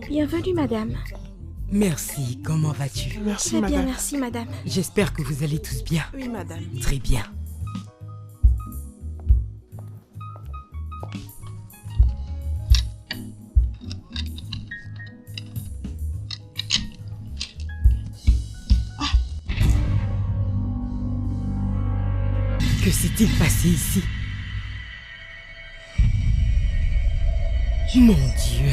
Bienvenue, madame. Merci, comment vas-tu? Merci, Très madame. bien, merci, madame. J'espère que vous allez tous bien. Oui, madame. Très bien. Que s'est-il passé ici? Mon Dieu!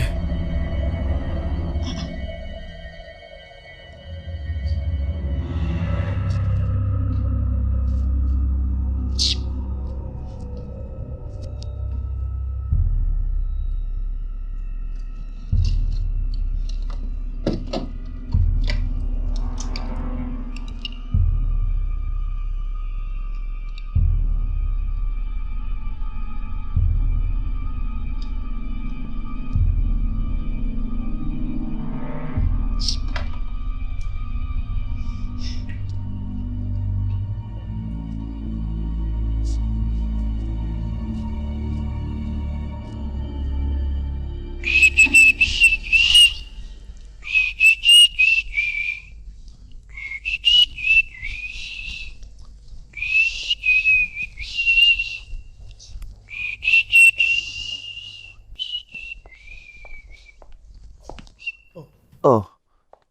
Oh,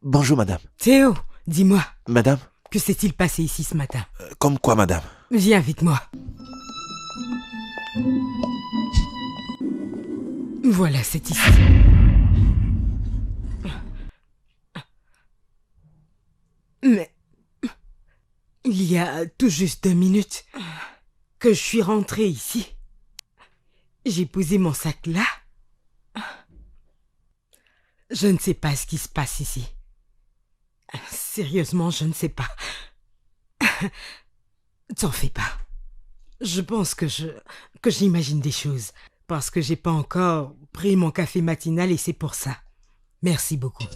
bonjour madame. Théo, dis-moi, Madame, que s'est-il passé ici ce matin? comme quoi madame? Viens avec moi. Voilà, c'est ici. Mais il y a tout juste 2 minutes que je suis rentrée ici. J'ai posé mon sac là. Je ne sais pas ce qui se passe ici. Sérieusement, je ne sais pas. T'en fais pas. Je pense que j'imagine des choses. Parce que j'ai pas encore pris mon café matinal et c'est pour ça. Merci beaucoup.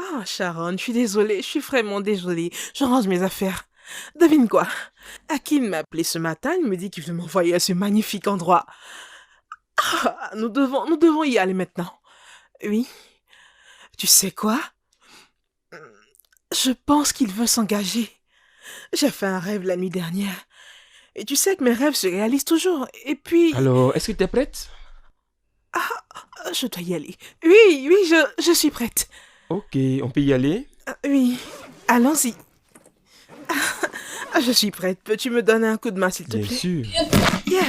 Ah, Sharon, je suis désolée, je suis vraiment désolée. Je range mes affaires. Devine quoi? Hakim m'a appelé ce matin, il me dit qu'il veut m'envoyer à ce magnifique endroit. Ah, nous devons y aller maintenant. Oui. Tu sais quoi? Je pense qu'il veut s'engager. J'ai fait un rêve la nuit dernière. Et tu sais que mes rêves se réalisent toujours. Et puis... Alors, est-ce que tu es prête? Je dois y aller. Oui, je suis prête. Ok, on peut y aller. Oui, allons-y. Je suis prête. Peux-tu me donner un coup de main, s'il te Bien plaît? sûr. Yeah.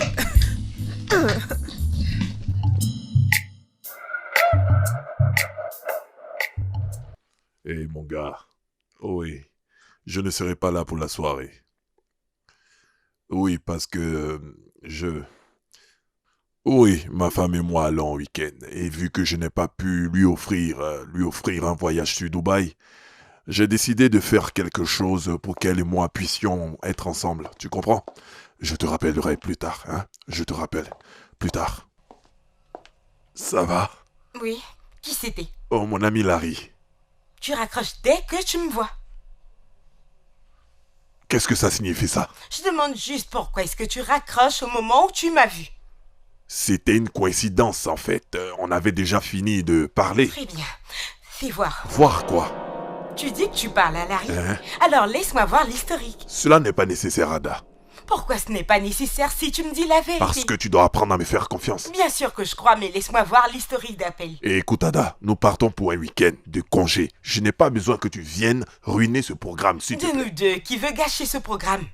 Hé mon gars, oui, je ne serai pas là pour la soirée. Oui, parce que je... Oui, ma femme et moi allons en week-end. Et vu que je n'ai pas pu lui offrir un voyage sur Dubaï, j'ai décidé de faire quelque chose pour qu'elle et moi puissions être ensemble. Tu comprends? Je te rappellerai plus tard, hein? Je te rappelle. Plus tard. Ça va? Oui, qui c'était? Oh, mon ami Larry. Tu raccroches dès que tu me vois. Qu'est-ce que ça signifie ça? Je demande juste pourquoi est-ce que tu raccroches au moment où tu m'as vu. C'était une coïncidence en fait. On avait déjà fini de parler. Très bien. Fais voir. Voir quoi? Tu dis que tu parles à Larry. Hein? Alors laisse-moi voir l'historique. Cela n'est pas nécessaire, Ada. Pourquoi ce n'est pas nécessaire si tu me dis la vérité? Parce que tu dois apprendre à me faire confiance. Bien sûr que je crois, mais laisse-moi voir l'historique d'appel. Et écoute, Ada, nous partons pour un week-end de congé. Je n'ai pas besoin que tu viennes ruiner ce programme, s'il te De plaît. nous deux, qui veut gâcher ce programme?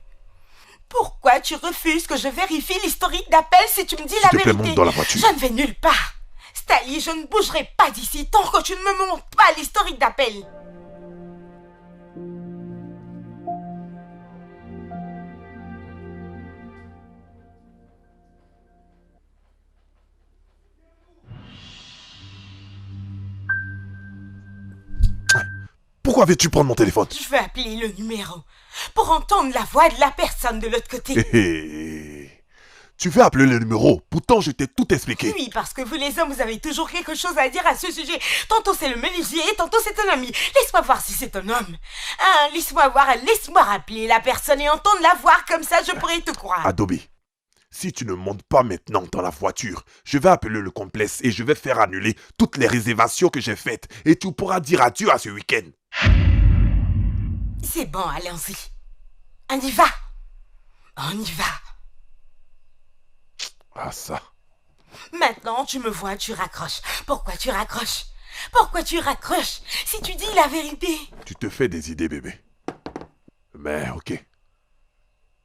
Pourquoi tu refuses que je vérifie l'historique d'appel si tu me dis la S'il te plaît, vérité? monte dans la voiture. Je ne vais nulle part. Stali, je ne bougerai pas d'ici tant que tu ne me montres pas l'historique d'appel. Pourquoi veux-tu prendre mon téléphone? Je veux appeler le numéro pour entendre la voix de la personne de l'autre côté. Hé hé. Tu veux appeler le numéro? Pourtant, je t'ai tout expliqué. Oui, parce que vous les hommes, vous avez toujours quelque chose à dire à ce sujet. Tantôt c'est le menuisier, tantôt c'est un ami. Laisse-moi voir si c'est un homme. Ah, laisse-moi voir, laisse-moi rappeler la personne et entendre la voir, comme ça je pourrais te croire. Adobe, si tu ne montes pas maintenant dans la voiture, je vais appeler le complexe et je vais faire annuler toutes les réservations que j'ai faites. Et tu pourras dire adieu à ce week-end. C'est bon, allons-y. On y va. On y va. Ah ça. Maintenant, tu me vois, tu raccroches. Pourquoi tu raccroches? Pourquoi tu raccroches si tu dis la vérité? Tu te fais des idées, bébé. Mais ok.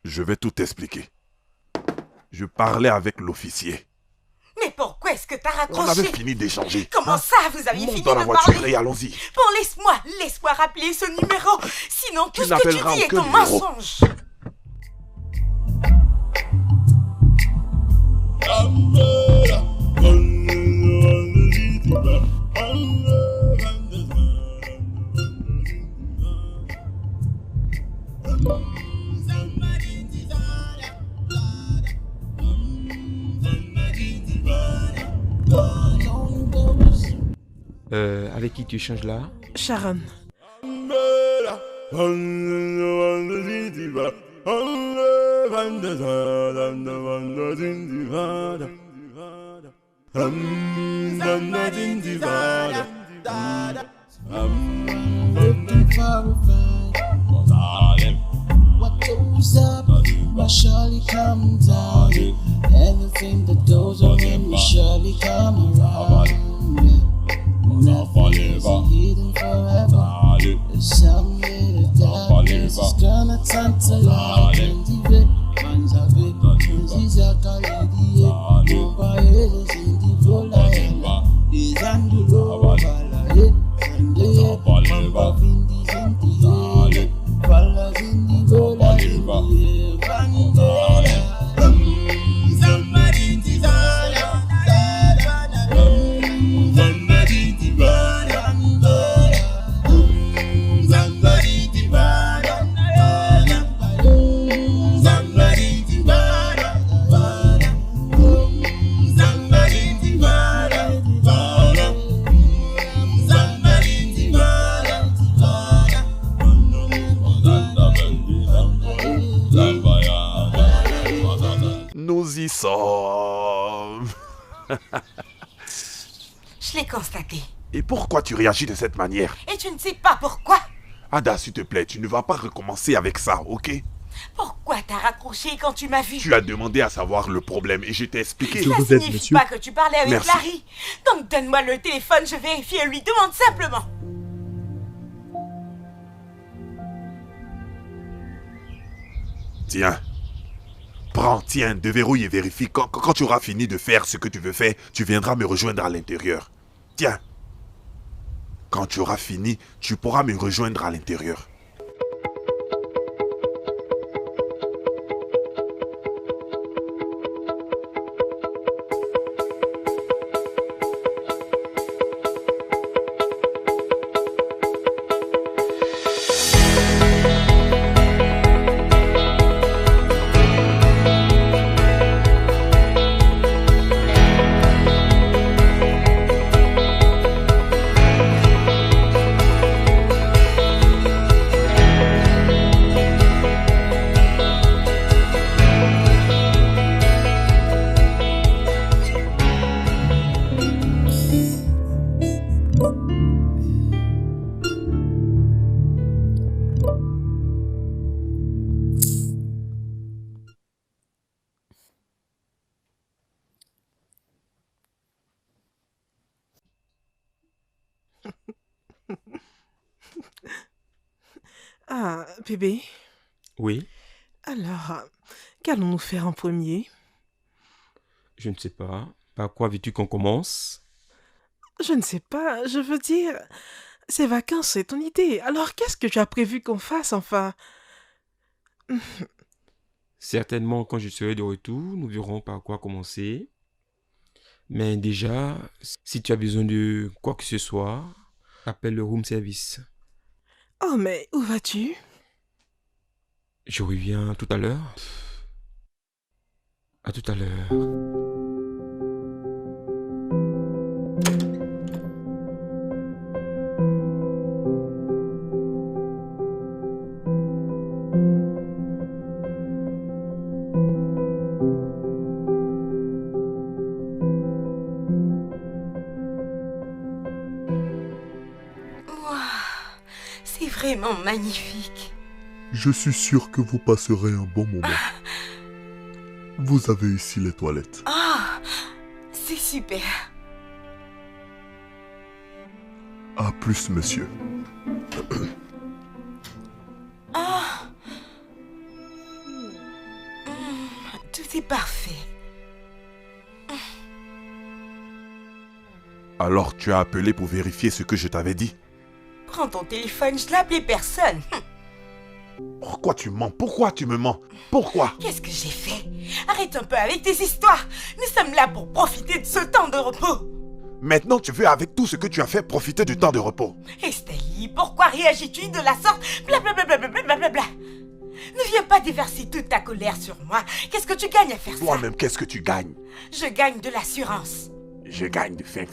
Je vais tout expliquer. Je parlais avec l'officier. Mais pourquoi est-ce que t'as On avait raccroché? fini d'échanger. Comment Hein? ça, vous aviez Monte fini dans la de voiture parler? et allons-y. Bon, laisse-moi rappeler ce numéro. Sinon, tout Tu ce que tu n'appelleras dis est aucun un numéro. mensonge. Avec qui tu échanges là? Sharon. What goes up must surely come down. Everything that goes on will surely come around. Nothing is hidden forever. Someday the darkness is gonna turn to light. And the red ones are red, these are colored. Nobody is in the flow. These and the road, and the Mamba Vindi in the head. Follows in the road, in the Vandera. Somebody in the Zara. Somebody in the Zara. Somebody in the Zara. Somebody in the Zara. Somebody in the Zara. Nous y sommes. Je l'ai constaté. Et pourquoi tu réagis de cette manière? Et tu ne sais pas pourquoi? Ada, s'il te plaît, tu ne vas pas recommencer avec ça, ok? Pourquoi t'as raccroché quand tu m'as vu? Tu as demandé à savoir le problème et je t'ai expliqué. Cela vous êtes, signifie monsieur? pas que tu parlais avec Merci. Larry. Donc donne-moi le téléphone, je vérifie et lui demande simplement. Tiens. Prends, tiens, déverrouille et vérifie. Quand tu auras fini de faire ce que tu veux faire, tu viendras me rejoindre à l'intérieur. Tiens. Quand tu auras fini, tu pourras me rejoindre à l'intérieur. Ah, bébé, Oui, alors, qu'allons-nous faire en premier? je ne sais pas. Par quoi veux-tu qu'on commence? Je ne sais pas, je veux dire, ces vacances, c'est ton idée. Alors, qu'est-ce que tu as prévu qu'on fasse, enfin? Certainement, quand je serai de retour, nous verrons par quoi commencer. Mais déjà, si tu as besoin de quoi que ce soit, appelle le room service. Oh, mais où vas-tu? Je reviens tout à l'heure. À tout à l'heure. Waouh, c'est vraiment magnifique. Je suis sûr que vous passerez un bon moment. Vous avez ici les toilettes. Ah, c'est super. À plus, monsieur. Ah, tout est parfait. Alors tu as appelé pour vérifier ce que je t'avais dit. Prends ton téléphone, je n'ai appelé personne. Pourquoi tu mens? Pourquoi tu me mens? Pourquoi? Qu'est-ce que j'ai fait? Arrête un peu avec tes histoires. Nous sommes là pour profiter de ce temps de repos. Maintenant tu veux avec tout ce que tu as fait profiter du temps de repos. Estelle, pourquoi réagis-tu de la sorte? Blablabla. Ne viens pas déverser toute ta colère sur moi. Qu'est-ce que tu gagnes à faire ça? Toi-même, qu'est-ce que tu gagnes? Je gagne de l'assurance. Je gagne de fait.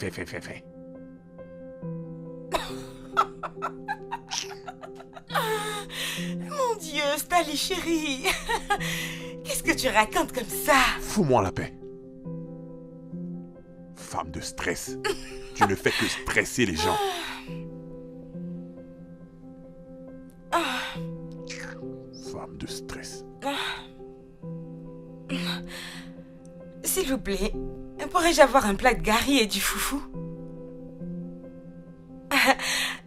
Mon Dieu, Stali chérie. Qu'est-ce que tu racontes comme ça? Fous-moi la paix. Femme de stress. Tu ne fais que stresser les gens. Femme de stress. S'il vous plaît, pourrais-je avoir un plat de gari et du foufou?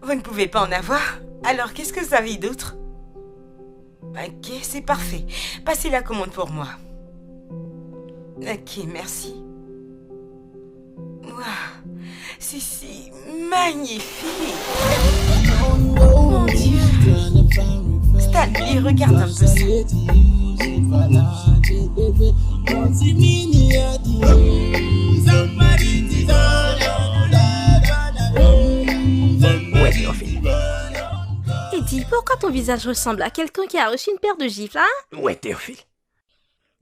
Vous ne pouvez pas en avoir? Alors qu'est-ce que vous avez d'autre? Ok, c'est parfait. Passez la commande pour moi. Ok, merci. Waouh, c'est si magnifique. Mon Dieu. Stanley, regarde un peu ça. Ouais, Théophile. Eddie, pourquoi ton visage ressemble à quelqu'un qui a reçu une paire de gifles, hein? Ouais, Théophile.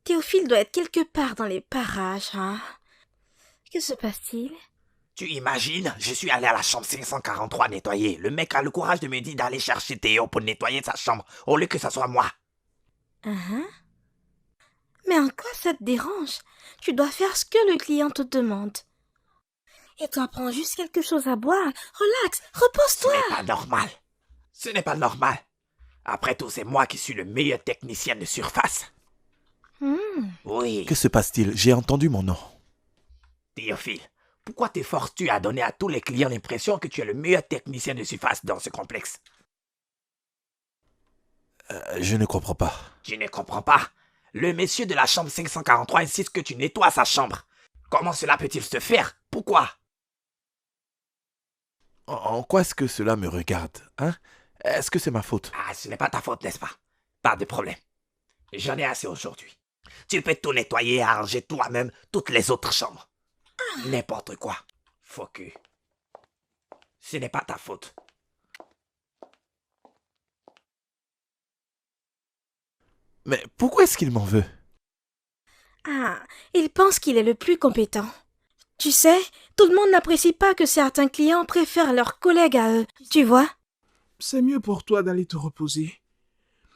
Théophile doit être quelque part dans les parages, hein? Que se passe-t-il? Tu imagines, je suis allé à la chambre 543 nettoyer. Le mec a le courage de me dire d'aller chercher Théo pour nettoyer sa chambre, au lieu que ça soit moi. Mais en quoi ça te dérange? Tu dois faire ce que le client te demande. Et toi, prends juste quelque chose à boire. Relax, Ce repose-toi. n'est pas normal. Ce n'est pas normal. Après tout, c'est moi qui suis le meilleur technicien de surface. Oui, Que se passe-t-il? J'ai entendu mon nom. Théophile, pourquoi t'efforces-tu à donner à tous les clients l'impression que tu es le meilleur technicien de surface dans ce complexe? Je ne comprends pas. Je ne comprends pas. Le monsieur de la chambre 543 insiste que tu nettoies sa chambre. Comment cela peut-il se faire? Pourquoi? En quoi est-ce que cela me regarde, hein? Est-ce que c'est ma faute? Ah, ce n'est pas ta faute, n'est-ce pas? Pas de problème. J'en ai assez aujourd'hui. Tu peux tout nettoyer et arranger toi-même toutes les autres chambres. N'importe quoi. Faut que... Ce n'est pas ta faute. Mais pourquoi est-ce qu'il m'en veut? Ah, il pense qu'il est le plus compétent. Tu sais, tout le monde n'apprécie pas que certains clients préfèrent leurs collègues à eux, tu vois? C'est mieux pour toi d'aller te reposer.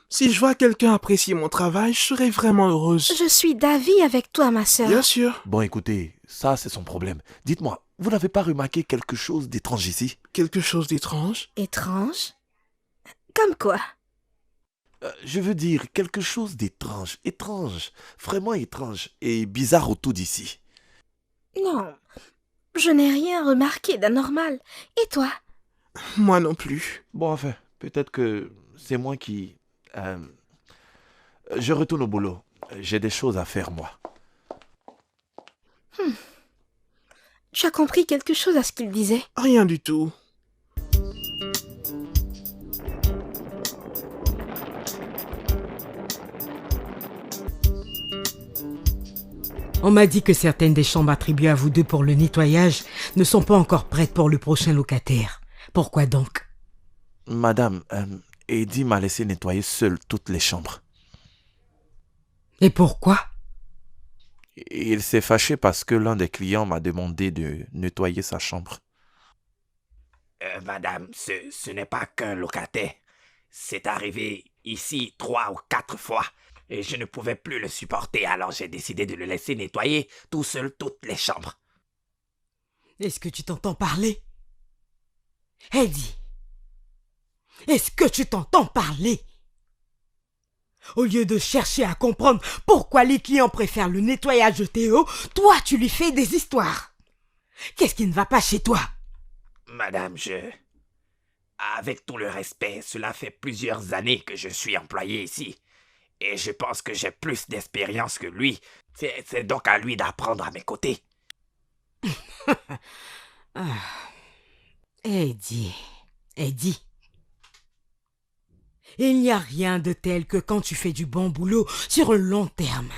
Si je vois quelqu'un apprécier mon travail, je serai vraiment heureuse. Je suis d'avis avec toi, ma sœur. Bien sûr. Bon, écoutez, ça c'est son problème. Dites-moi, vous n'avez pas remarqué quelque chose d'étrange ici? Quelque chose d'étrange? Étrange? Comme quoi? Je veux dire, quelque chose d'étrange, vraiment étrange et bizarre autour d'ici. Non, je n'ai rien remarqué d'anormal. Et toi? Moi non plus. Bon, enfin, peut-être que c'est moi qui... je retourne au boulot. J'ai des choses à faire, moi. Tu as compris quelque chose à ce qu'il disait? Rien du tout. On m'a dit que certaines des chambres attribuées à vous deux pour le nettoyage ne sont pas encore prêtes pour le prochain locataire. Pourquoi donc? Madame, Eddie m'a laissé nettoyer seul toutes les chambres. Et pourquoi? Il s'est fâché parce que l'un des clients m'a demandé de nettoyer sa chambre. Madame, ce n'est pas qu'un locataire. C'est arrivé ici 3 ou 4 fois. Et je ne pouvais plus le supporter, alors j'ai décidé de le laisser nettoyer tout seul toutes les chambres. Est-ce que tu t'entends parler? Eddie, est-ce que tu t'entends parler? Au lieu de chercher à comprendre pourquoi les clients préfèrent le nettoyage de Théo, toi tu lui fais des histoires. Qu'est-ce qui ne va pas chez toi? Madame, avec tout le respect, cela fait plusieurs années que je suis employé ici. Et je pense que j'ai plus d'expérience que lui. C'est donc à lui d'apprendre à mes côtés. Eddie. Il n'y a rien de tel que quand tu fais du bon boulot sur le long terme.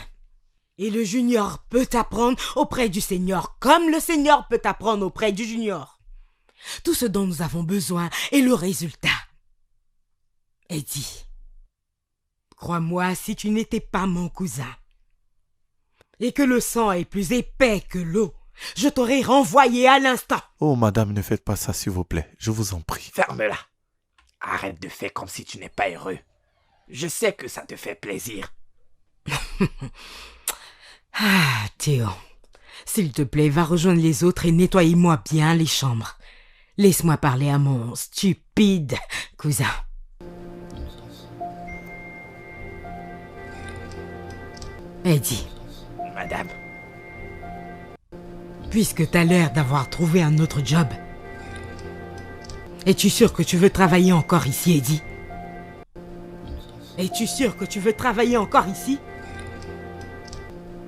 Et le junior peut t'apprendre auprès du senior comme le senior peut t'apprendre auprès du junior. Tout ce dont nous avons besoin est le résultat. Eddie, crois-moi, si tu n'étais pas mon cousin et que le sang est plus épais que l'eau, je t'aurais renvoyé à l'instant. Oh, madame, ne faites pas ça, s'il vous plaît. Je vous en prie. Ferme-la. Arrête de faire comme si tu n'es pas heureux. Je sais que ça te fait plaisir. Ah, Théo, s'il te plaît, va rejoindre les autres et nettoie-moi bien les chambres. Laisse-moi parler à mon stupide cousin. Eddie. Madame. Puisque t'as l'air d'avoir trouvé un autre job, es-tu sûr que tu veux travailler encore ici, Eddie? Es-tu sûr que tu veux travailler encore ici?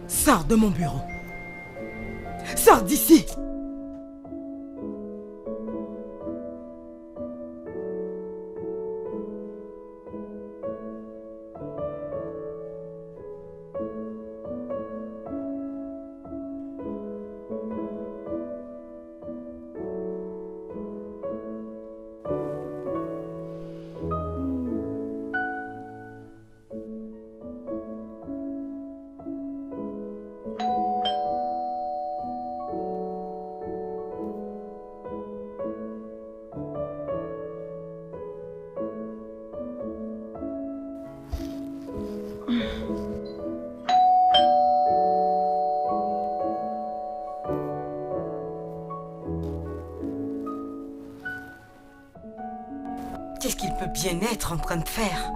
Sors de mon bureau. Sors d'ici! Qu'est-ce qu'il peut bien être en train de faire?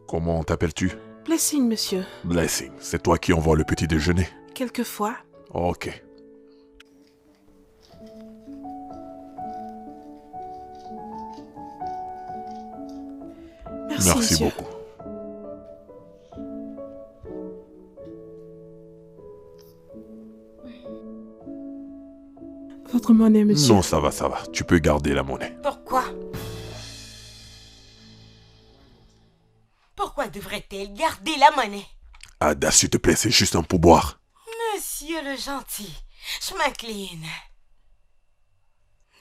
Comment t'appelles-tu? Blessing, monsieur. Blessing, c'est toi qui envoies le petit déjeuner? Quelquefois. Ok. Merci, Merci monsieur. beaucoup. Votre monnaie, monsieur. Non, ça va. Tu peux garder la monnaie. Pourquoi? Pourquoi devrait-elle garder la monnaie? Ada, s'il te plaît, c'est juste un pourboire. Monsieur le gentil, je m'incline.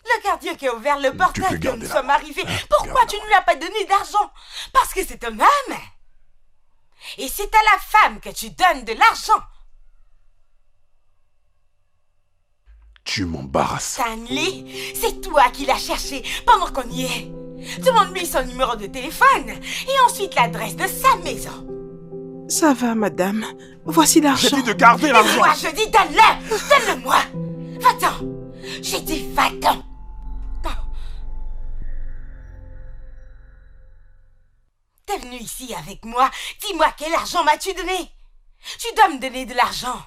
Le gardien qui a ouvert le peux portail quand garder nous la sommes monnaie. arrivés, pourquoi Garde tu la ne lui as pas donné d'argent? Parce que c'est un homme. Et c'est à la femme que tu donnes de l'argent. Tu m'embarrasses. Stanley, c'est toi qui l'as cherché pendant qu'on y est. Demande-lui son numéro de téléphone et ensuite l'adresse de sa maison. Ça va, madame. Voici l'argent. J'ai dit de garder Et l'argent. moi, je dis donne-le. Donne-le va-t'en. J'ai dit va-t'en. T'es venu ici avec moi. Dis-moi quel argent m'as-tu donné? Tu dois me donner de l'argent.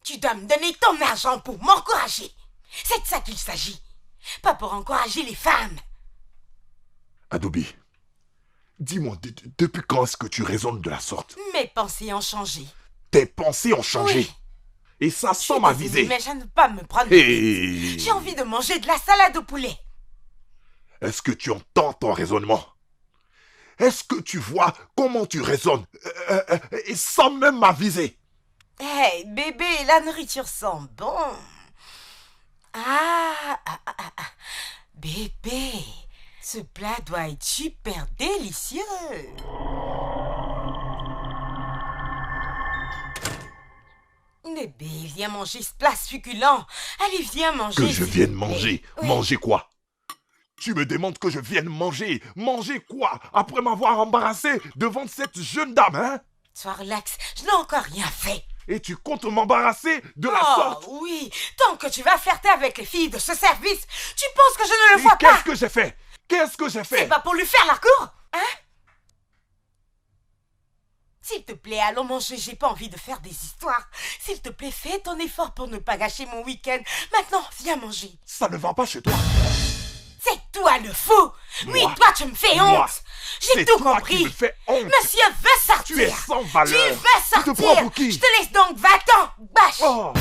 Tu dois me donner ton argent pour m'encourager. C'est de ça qu'il s'agit. Pas pour encourager les femmes. Adobe, dis-moi, depuis quand est-ce que tu raisonnes de la sorte? Mes pensées ont changé. Tes pensées ont changé. Oui. Et ça Je suis sans ma désolée, visée. mais je ne peux pas me prendre de Hey. tête. J'ai envie de manger de la salade au poulet. Est-ce que tu entends ton raisonnement? Est-ce que tu vois comment tu raisonnes et sans même m'aviser? Hey, bébé, la nourriture sent bon. Bébé, ce plat doit être super délicieux. Bébé, viens manger ce plat succulent. Allez, viens manger. Que je s'il vienne te plaît. manger. Oui. Manger quoi? Tu me demandes que je vienne manger. Manger quoi? Après m'avoir embarrassé devant cette jeune dame, hein? Sois relax, je n'ai encore rien fait. Et tu comptes m'embarrasser de la sorte? Oui, tant que tu vas flirter avec les filles de ce service, tu penses que je ne le Et vois pas? qu'est-ce que j'ai fait? Qu'est-ce que j'ai C'est fait? pas pour lui faire la cour, hein? S'il te plaît, allons manger, j'ai pas envie de faire des histoires. S'il te plaît, fais ton effort pour ne pas gâcher mon week-end. Maintenant, viens manger. Ça ne va pas chez toi. C'est toi le fou! Oui, Moi? toi, tu me fais Moi? honte! J'ai C'est tout toi compris! qui me fais honte. Monsieur veut sortir! Tu es sans valeur. Tu veux Tu te sortir! prends pour qui? Je te laisse donc, va-t'en! Bâche! Oh.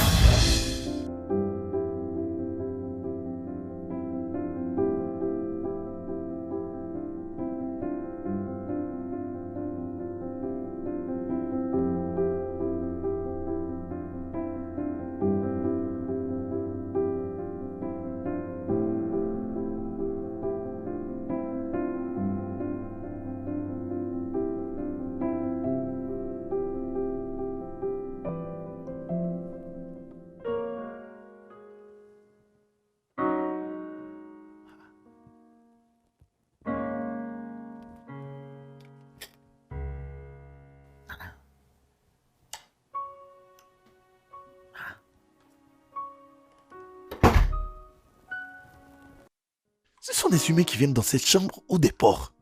Ce sont des humains qui viennent dans cette chambre ou des porcs.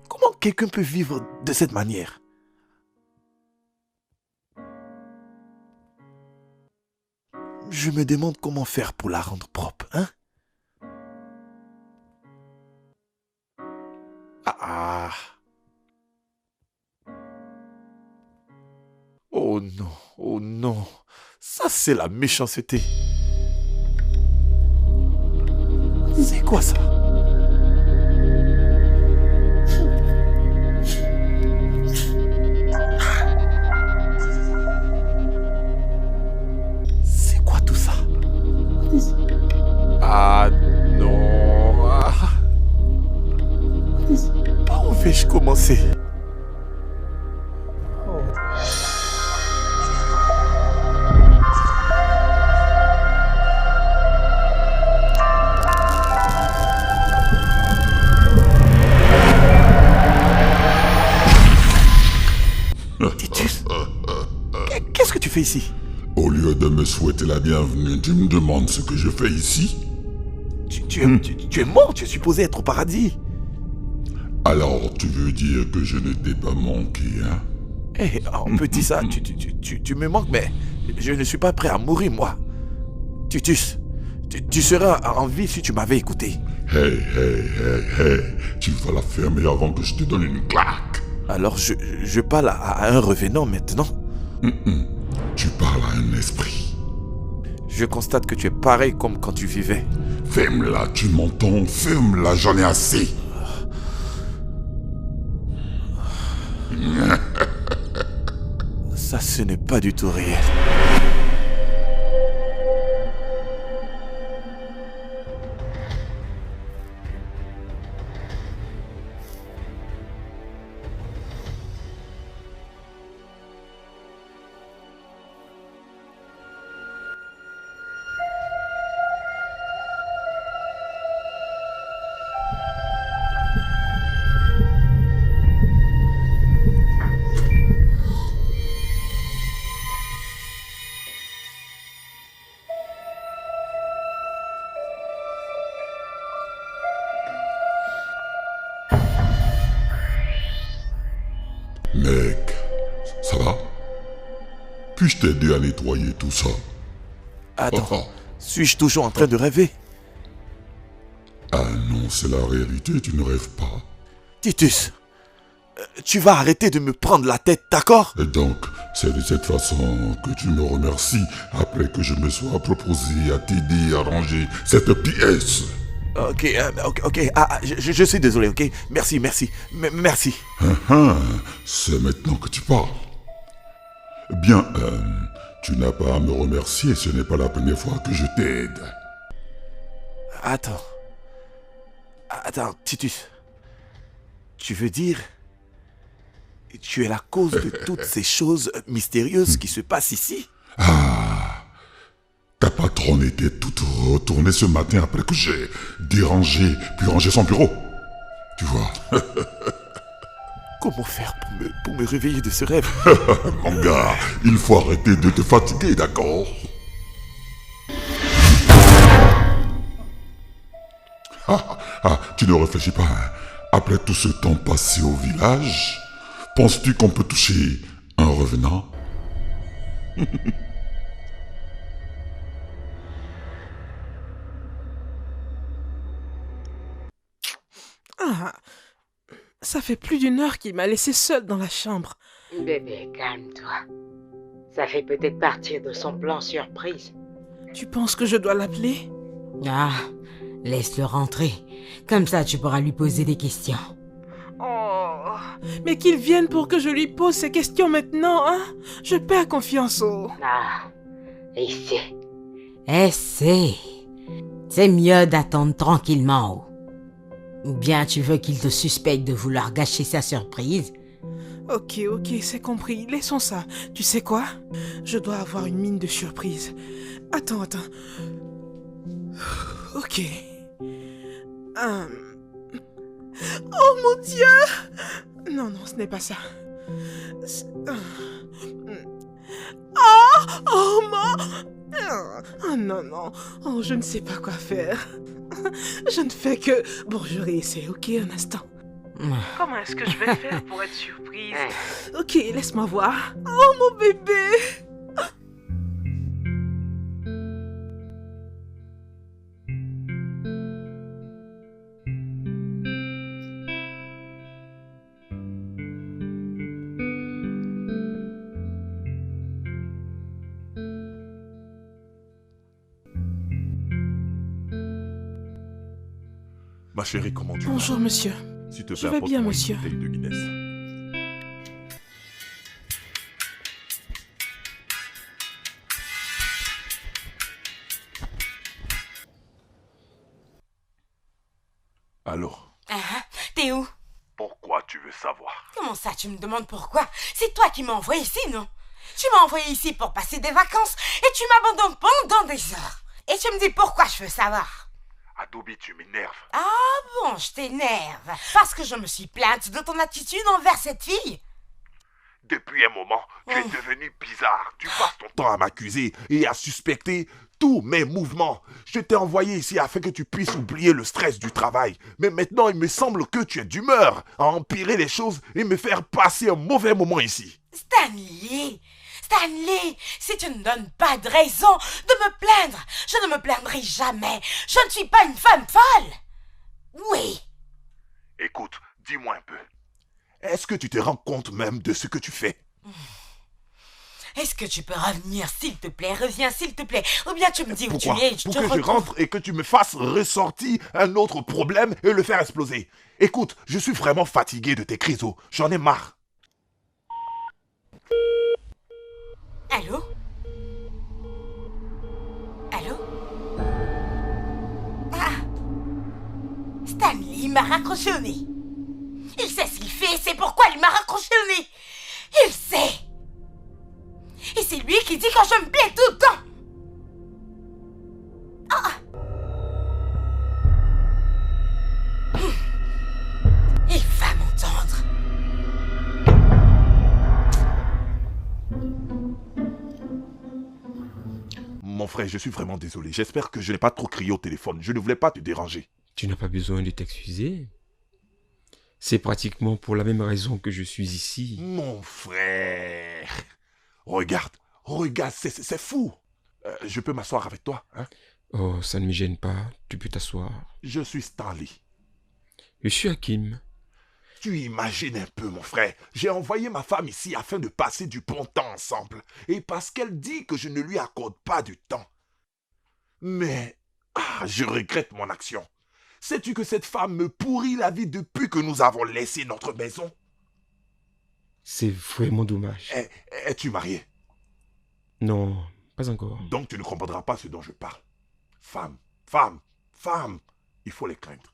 Comment quelqu'un peut vivre de cette manière? Je me demande comment faire pour la rendre propre, hein? Ah. Oh non, oh non. Ça, c'est la méchanceté. C'est quoi ça? C'est quoi tout ça? Ah non. Par où vais-je commencer? Titus, qu'est-ce que tu fais ici? Au lieu de me souhaiter la bienvenue, tu me demandes ce que je fais ici? Tu es mort, tu es supposé être au paradis. Alors, tu veux dire que je ne t'ai pas manqué, hein? Eh, on peut dire ça, tu me manques, mais je ne suis pas prêt à mourir, moi. Titus, tu serais en vie si tu m'avais écouté. Hey, tu vas la fermer avant que je te donne une claque. Alors je parle à un revenant maintenant. Tu parles à un esprit. Je constate que tu es pareil comme quand tu vivais. Ferme-la, tu m'entends? Ferme-la, j'en ai assez. Ça, ce n'est pas du tout réel. Puis-je t'aider à nettoyer tout ça? Attends, suis-je toujours en train de rêver? Ah non, c'est la réalité, tu ne rêves pas. Titus, tu vas arrêter de me prendre la tête, d'accord? Et donc, c'est de cette façon que tu me remercies après que je me sois proposé à t'aider à ranger cette pièce. Ok, je suis désolé, ok? Merci. C'est maintenant que tu parles. Bien, tu n'as pas à me remercier, ce n'est pas la première fois que je t'aide. Attends, Titus. Tu veux dire... Tu es la cause de toutes ces choses mystérieuses qui se passent ici? Ta patronne était toute retournée ce matin après que j'ai dérangé puis rangé son bureau. Tu vois. Comment faire pour me réveiller de ce rêve? Mon gars, il faut arrêter de te fatiguer, d'accord? Tu ne réfléchis pas, hein? Après tout ce temps passé au village, penses-tu qu'on peut toucher un revenant? Ça fait plus d'une heure qu'il m'a laissé seule dans la chambre. Bébé, calme-toi. Ça fait peut-être partie de son plan surprise. Tu penses que je dois l'appeler? Ah, laisse-le rentrer. Comme ça, tu pourras lui poser des questions. Oh, mais qu'il vienne pour que je lui pose ces questions maintenant, hein? Je perds confiance, oh. Ah, essaie. C'est mieux d'attendre tranquillement, oh. Ou bien tu veux qu'il te suspecte de vouloir gâcher sa surprise? Ok, c'est compris. Laissons ça. Tu sais quoi? Je dois avoir une mine de surprise. Attends. Ok. Oh mon Dieu! Non, ce n'est pas ça. Oh non. Oh, je ne sais pas quoi faire. Je ne fais que... Bon, je réessaie, ok, un instant. Comment est-ce que je vais faire pour être surprise? Ok, laisse-moi voir. Oh, mon bébé! Ma chérie, comment tu vas? Bonjour, monsieur. S'il te plaît, Je vais bien, apporte-moi monsieur. une bouteille de Guinness. Allô? T'es où? Pourquoi tu veux savoir? Comment ça, tu me demandes pourquoi? C'est toi qui m'as envoyé ici, non? Tu m'as envoyé ici pour passer des vacances et tu m'abandonnes pendant des heures. Et tu me dis pourquoi je veux savoir? Adobe, tu m'énerves. Ah bon, je t'énerve. Parce que je me suis plainte de ton attitude envers cette fille. Depuis un moment, tu es devenu bizarre. Tu passes ton temps à m'accuser et à suspecter tous mes mouvements. Je t'ai envoyé ici afin que tu puisses oublier le stress du travail. Mais maintenant, il me semble que tu es d'humeur à empirer les choses et me faire passer un mauvais moment ici. Stanley, si tu ne donnes pas de raison de me plaindre, je ne me plaindrai jamais. Je ne suis pas une femme folle. Oui. Écoute, dis-moi un peu. Est-ce que tu te rends compte même de ce que tu fais? Est-ce que tu peux revenir, s'il te plaît? Reviens, s'il te plaît. Ou bien tu me dis où tu Pourquoi? es. Pour que je rentre et que tu me fasses ressortir un autre problème et le faire exploser. Écoute, je suis vraiment fatigué de tes criseaux. J'en ai marre. Allô? Ah! Stanley m'a raccroché au nez. Il sait ce qu'il fait, c'est pourquoi il m'a raccroché au nez. Il sait. Et c'est lui qui dit quand je me plais tout le temps. Il va m'entendre. Mon frère, je suis vraiment désolé. J'espère que je n'ai pas trop crié au téléphone. Je ne voulais pas te déranger. Tu n'as pas besoin de t'excuser. C'est pratiquement pour la même raison que je suis ici. Mon frère. Regarde, Regarde, c'est fou. Je peux m'asseoir avec toi, hein? Oh, ça ne me gêne pas. Tu peux t'asseoir. Je suis Stanley. Je suis Hakim. Tu imagines un peu, mon frère. J'ai envoyé ma femme ici afin de passer du bon temps ensemble. Et parce qu'elle dit que je ne lui accorde pas du temps. Mais, je regrette mon action. Sais-tu que cette femme me pourrit la vie depuis que nous avons laissé notre maison? C'est vraiment dommage. Es-tu marié? Non, pas encore. Donc tu ne comprendras pas ce dont je parle. Femme, femme, femme, il faut les craindre.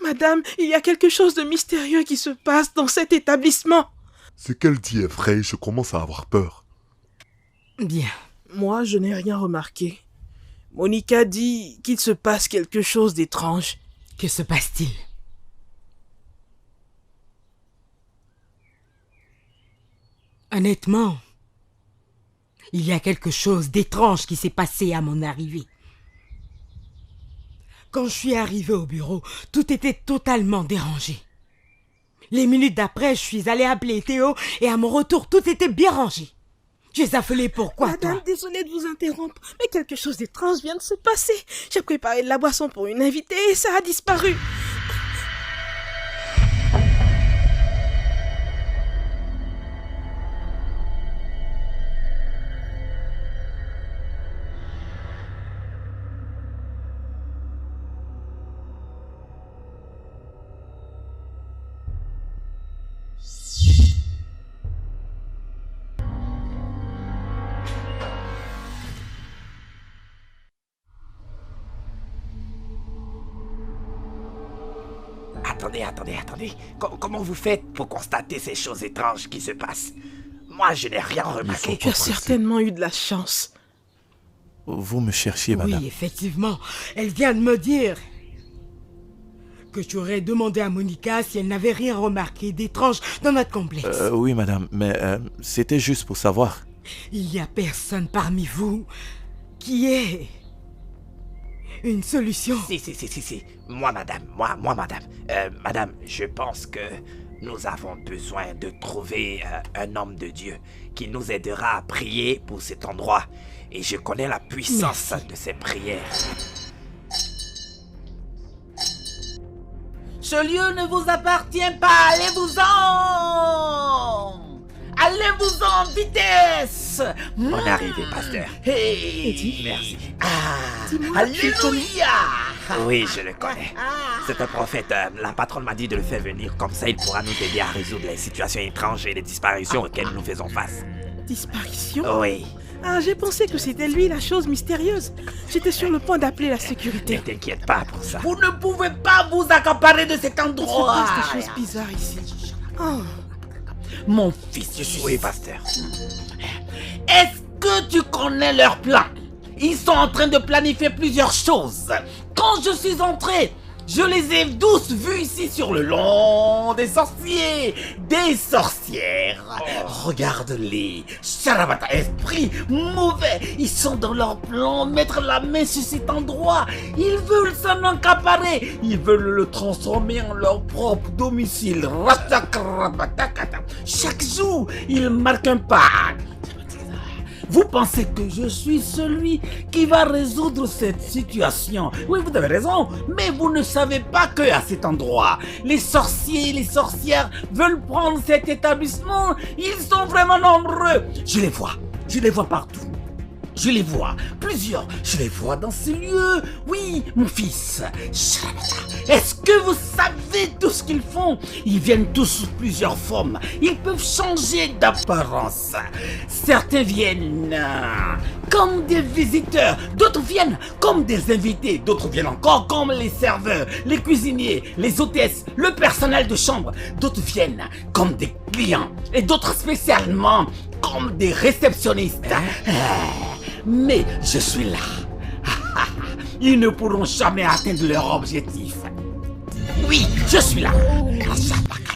Madame, il y a quelque chose de mystérieux qui se passe dans cet établissement. Ce qu'elle dit est vrai, je commence à avoir peur. Bien. Moi, je n'ai rien remarqué. Monica dit qu'il se passe quelque chose d'étrange. Que se passe-t-il? Honnêtement, il y a quelque chose d'étrange qui s'est passé à mon arrivée. Quand je suis arrivé au bureau, tout était totalement dérangé. Les minutes d'après, je suis allé appeler Théo et à mon retour, tout était bien rangé. Je les appelais pourquoi, Madame, toi? désolée de vous interrompre, mais quelque chose d'étrange vient de se passer. J'ai préparé de la boisson pour une invitée et ça a disparu. Attendez. Comment vous faites pour constater ces choses étranges qui se passent? Moi, je n'ai rien remarqué. Tu as certainement eu de la chance. Vous me cherchiez, madame. Oui, effectivement. Elle vient de me dire que tu aurais demandé à Monica si elle n'avait rien remarqué d'étrange dans notre complexe. Oui, madame, mais c'était juste pour savoir. Il n'y a personne parmi vous qui ait une solution. Si. Moi, madame. Madame, je pense que nous avons besoin de trouver un homme de Dieu qui nous aidera à prier pour cet endroit. Et je connais la puissance de ces prières. Ce lieu ne vous appartient pas, allez-vous-en! Allez-vous-en, vitesse! On est arrivé, pasteur. Hey! Merci. Alléluia! Oui, je le connais. C'est un prophète. La patronne m'a dit de le faire venir. Comme ça, il pourra nous aider à résoudre les situations étranges et les disparitions auxquelles nous faisons face. Disparition? Oui. Ah, j'ai pensé que c'était lui la chose mystérieuse. J'étais sur le point d'appeler la sécurité. Ne t'inquiète pas pour ça. Vous ne pouvez pas vous accaparer de cet Il se endroit! passe des choses bizarres ici. Oh. Mon fils, Oui, pasteur. est-ce que tu connais leur plan? Ils sont en train de planifier plusieurs choses. Quand je suis entré, je les ai tous vus ici sur le long des sorciers, des sorcières. Regarde-les, charabata, esprit mauvais. Ils sont dans leur plan, mettre la main sur cet endroit. Ils veulent s'en accaparer. Ils veulent le transformer en leur propre domicile. Chaque jour, ils marquent un pas. Vous pensez que je suis celui qui va résoudre cette situation? Oui, vous avez raison, mais vous ne savez pas que à cet endroit, les sorciers et les sorcières veulent prendre cet établissement. Ils sont vraiment nombreux. Je les vois partout. Je les vois, plusieurs, je les vois dans ces lieux. Oui, mon fils. Est-ce que vous savez tout ce qu'ils font? Ils viennent tous sous plusieurs formes. Ils peuvent changer d'apparence. Certains viennent comme des visiteurs, d'autres viennent comme des invités, d'autres viennent encore comme les serveurs, les cuisiniers, les hôtesses, le personnel de chambre. D'autres viennent comme des clients et d'autres spécialement comme des réceptionnistes. Mais je suis là. Ils ne pourront jamais atteindre leur objectif. Oui, je suis là.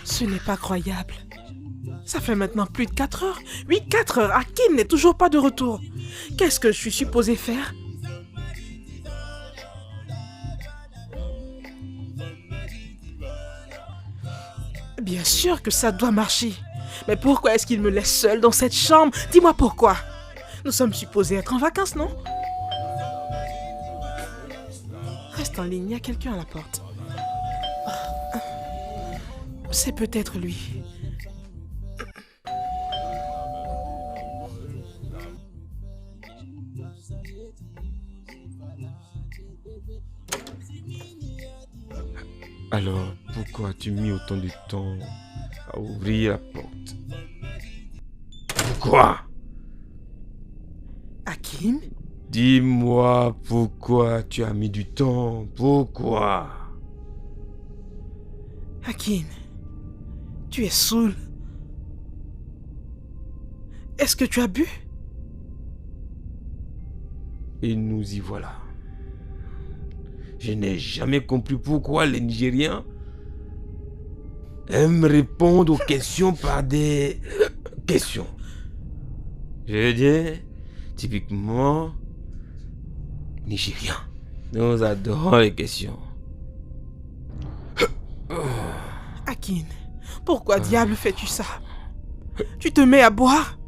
Ce n'est pas croyable. Ça fait maintenant plus de 4 heures. Oui, 4 heures. Hakim n'est toujours pas de retour. Qu'est-ce que je suis supposé faire? Bien sûr que ça doit marcher. Mais pourquoi est-ce qu'il me laisse seul dans cette chambre? Dis-moi pourquoi. Nous sommes supposés être en vacances, non? Reste en ligne, il y a quelqu'un à la porte. C'est peut-être lui. Alors, pourquoi as-tu mis autant de temps à ouvrir la porte? Pourquoi? Hakim? Dis-moi pourquoi tu as mis du temps. Pourquoi? Hakim, tu es saoul. Est-ce que tu as bu? Et nous y voilà. Je n'ai jamais compris pourquoi les Nigériens aiment répondre aux questions par des questions. Je veux dire, typiquement, Nigériens. Nous adorons les questions. Hakim, pourquoi diable fais-tu ça? Tu te mets à boire?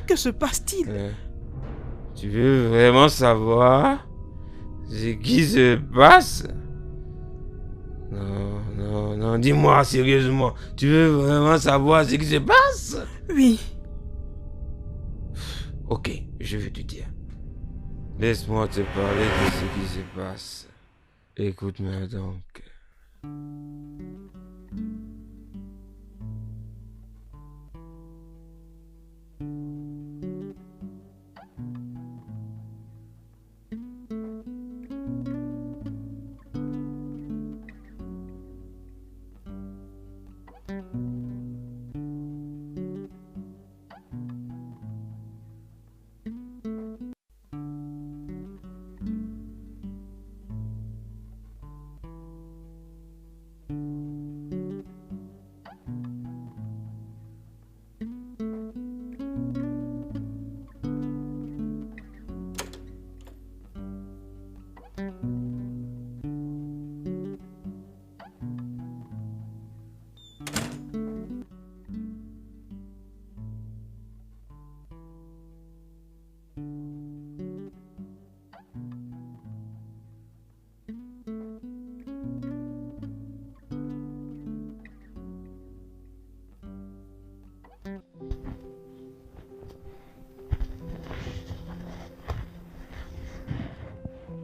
Que se passe-t-il? Tu veux vraiment savoir ce qui se passe? Non, dis-moi sérieusement. Tu veux vraiment savoir ce qui se passe? Oui. Ok, je vais te dire. Laisse-moi te parler de ce qui se passe. Écoute-moi donc.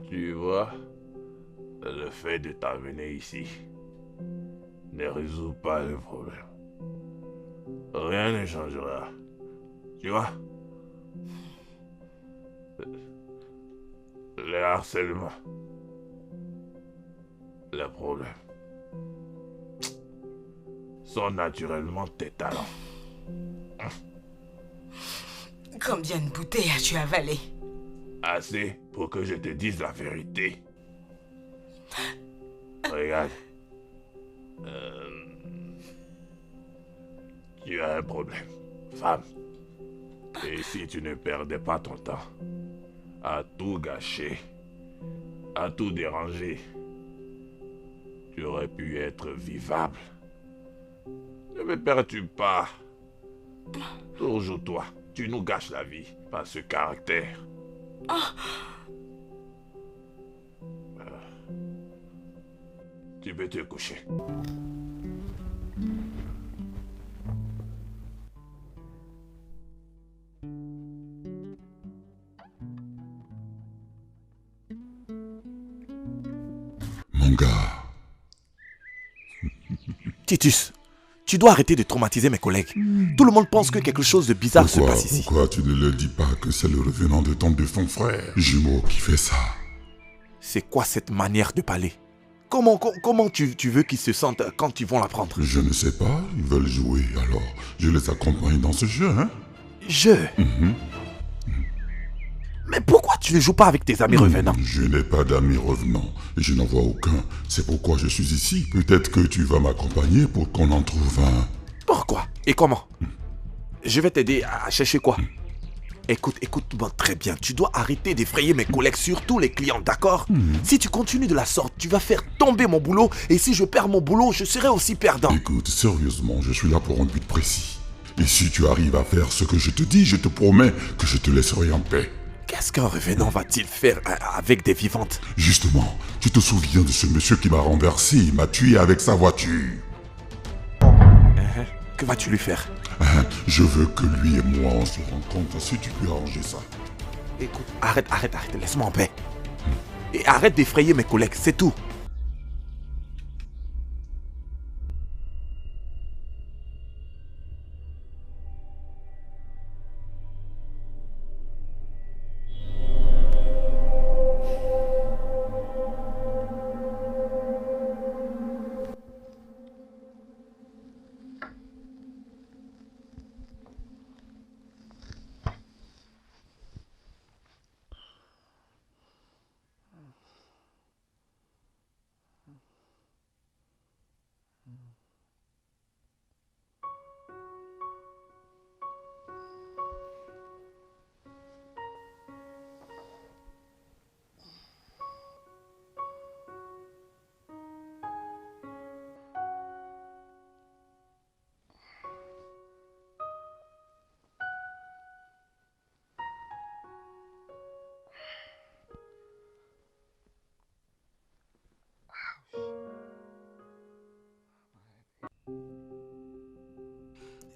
Tu vois, le fait de t'amener ici ne résout pas le problème. Rien ne changera. Tu vois? Le harcèlement. Le problème sont naturellement tes talents. Combien de bouteilles as-tu avalé? Assez pour que je te dise la vérité. Regarde. Tu as un problème, femme. Et si tu ne perdais pas ton temps à tout gâcher, à tout déranger, tu aurais pu être vivable. Ne me perturbe pas. Toujours toi, tu nous gâches la vie par ce caractère. Tu peux te coucher. Mon gars, Titus, tu dois arrêter de traumatiser mes collègues. Tout le monde pense que quelque chose de bizarre se passe ici. pourquoi tu ne leur dis pas que c'est le revenant de ton défunt frère jumeau qui fait ça? C'est quoi cette manière de parler? Comment tu veux qu'ils se sentent quand ils vont l'apprendre? Je ne sais pas, ils veulent jouer, alors je les accompagne dans ce jeu, hein? Je? Mais pourquoi tu ne joues pas avec tes amis revenants? Je n'ai pas d'amis revenants, et je n'en vois aucun. C'est pourquoi je suis ici. Peut-être que tu vas m'accompagner pour qu'on en trouve un. Pourquoi? Et comment? Je vais t'aider à chercher quoi? Écoute-moi très bien. Tu dois arrêter d'effrayer mes collègues, surtout les clients, d'accord? Si tu continues de la sorte, tu vas faire tomber mon boulot. Et si je perds mon boulot, je serai aussi perdant. Écoute, sérieusement, je suis là pour un but précis. Et si tu arrives à faire ce que je te dis, je te promets que je te laisserai en paix. Qu'est-ce qu'un revenant va-t-il faire avec des vivantes? Justement, tu te souviens de ce monsieur qui m'a renversé et m'a tué avec sa voiture? Que vas-tu lui faire? Je veux que lui et moi on se rencontrent, si tu peux arranger ça. Écoute, arrête, laisse-moi en paix. Et arrête d'effrayer mes collègues, c'est tout.